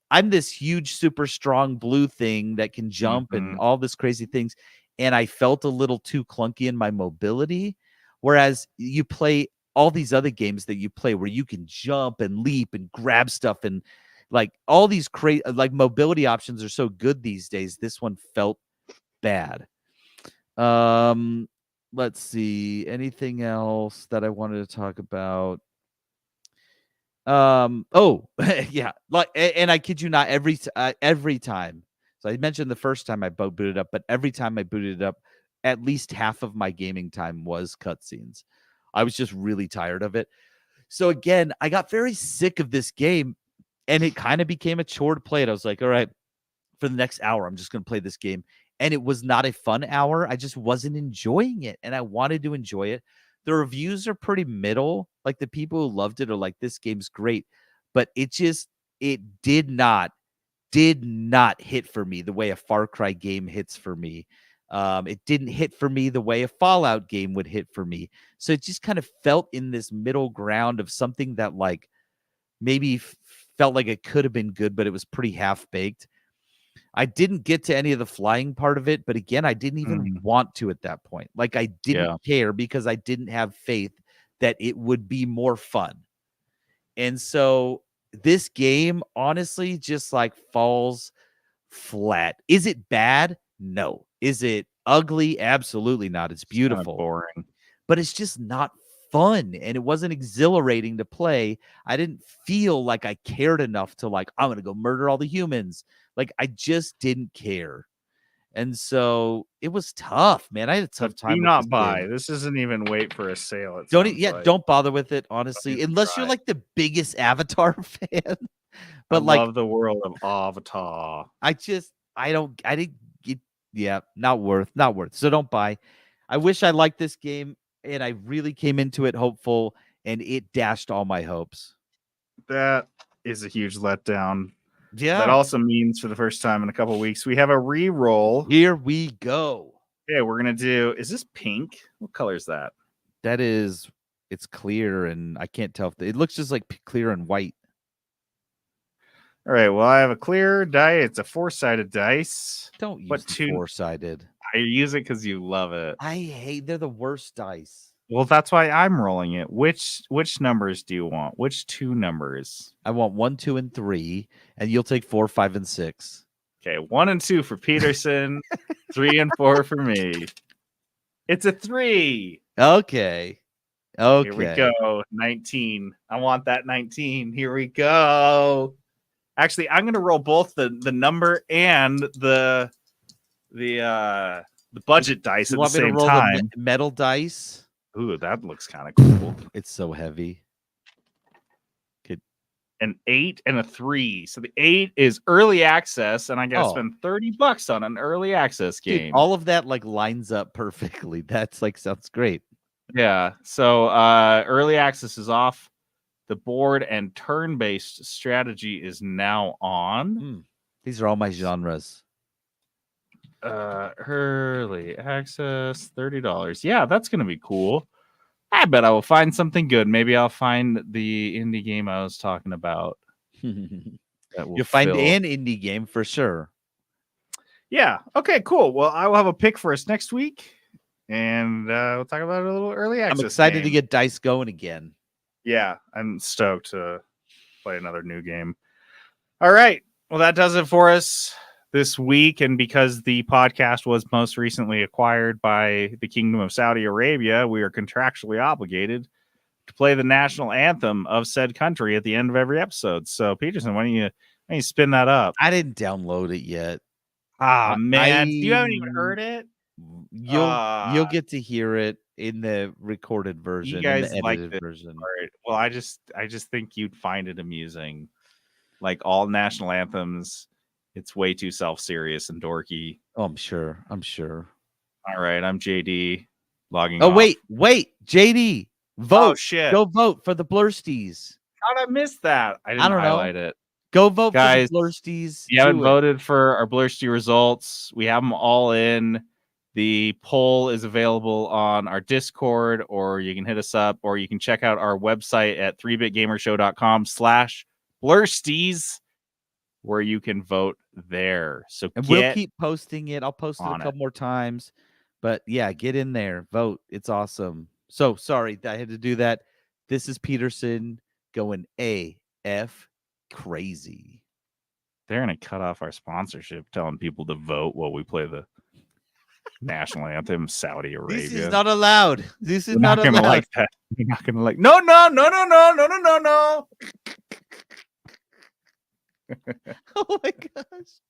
I'm this huge, super strong blue thing that can jump and all this crazy things. And I felt a little too clunky in my mobility. Whereas you play all these other games that you play where you can jump and leap and grab stuff and like all these crazy, like mobility options are so good these days. This one felt bad. Let's see. Anything else that I wanted to talk about? Yeah, like, and I kid you not, every time. So I mentioned the first time I booted up, but every time I booted it up, at least half of my gaming time was cutscenes. I was just really tired of it. So again, I got very sick of this game, and it kind of became a chore to play it. I was like, all right, for the next hour, I'm just going to play this game. And it was not a fun hour. I just wasn't enjoying it, and I wanted to enjoy it. The reviews are pretty middle. Like, the people who loved it are like, this game's great. But it did not hit for me the way a Far Cry game hits for me. It didn't hit for me the way a Fallout game would hit for me. So it just kind of felt in this middle ground of something that, like, maybe felt like it could have been good, but it was pretty half-baked. I didn't get to any of the flying part of it, but again, I didn't even want to at that point. Like, I didn't care because I didn't have faith that it would be more fun. And so this game honestly just like falls flat. Is it bad? No. Is it ugly? Absolutely not. It's beautiful. Boring. But it's just not fun, and it wasn't exhilarating to play. I didn't feel like I cared enough to, like, I'm going to go murder all the humans. Like, I just didn't care. And so it was tough, man. I had a tough time. Do with not this buy. game. This doesn't even wait for a sale. Don't bother with it, honestly, unless you're like the biggest Avatar fan. But I love the world of Avatar. Not worth. So don't buy. I wish I liked this game, and I really came into it hopeful, and it dashed all my hopes. That is a huge letdown. Yeah. That also means for the first time in a couple of weeks, we have a re-roll. Here we go. Yeah, we're going to do, is this pink? What color is that? That is, it's clear, and I can't tell if it looks just like clear and white. All right, well, I have a clear die. It's a 4-sided dice. Don't use the 4-sided. I use it because you love it. They're the worst dice. Well, that's why I'm rolling it. Which numbers do you want? Which 2 numbers? I want 1, 2, and 3, and you'll take 4, 5, and 6. Okay, 1 and 2 for Peterson, 3 and 4 for me. It's a 3. Okay. Here we go. 19. I want that 19. Here we go. Actually, I'm going to roll both the number and the budget dice at the same time. The metal dice. Ooh, that looks kind of cool. It's so heavy. An 8 and a 3. So the 8 is early access, and I got to spend $30 on an early access game. Dude, all of that like lines up perfectly. That's like sounds great. Yeah. So early access is off the board, and turn-based strategy is now on. These are all my genres. Early access, $30. Yeah, that's gonna be cool. I bet I will find something good. Maybe I'll find the indie game I was talking about. You'll find an indie game for sure. Yeah. Okay, cool. Well, I will have a pick for us next week, and we'll talk about a little early access. I'm excited to get dice going again. Yeah, I'm stoked to play another new game. All right. Well, that does it for us this week. And because the podcast was most recently acquired by the Kingdom of Saudi Arabia, we are contractually obligated to play the national anthem of said country at the end of every episode. So, Peterson, why don't you spin that up? I didn't download it yet. Man. You haven't even heard it? You'll get to hear it in the recorded version. You guys the like edited this version. Part. Well, I just think you'd find it amusing. Like all national anthems, it's way too self-serious and dorky. Oh, I'm sure. All right, I'm JD logging off. Oh, wait, JD, vote. Oh, shit. Go vote for the Blursties. How'd I miss that? I didn't highlight it. Go vote Guys, for the Blursties. If you haven't voted for our Blursty results, we have them all in. The poll is available on our Discord, or you can hit us up, or you can check out our website at 3bitgamershow.com/Blursties, where you can vote there. So we'll keep posting it. I'll post it a couple more times. But yeah, get in there. Vote. It's awesome. So sorry that I had to do that. This is Peterson going AF crazy. They're going to cut off our sponsorship telling people to vote while we play the national anthem, Saudi Arabia. This is not allowed. This is not allowed. Gonna like that. You're not gonna like. No. Oh my gosh.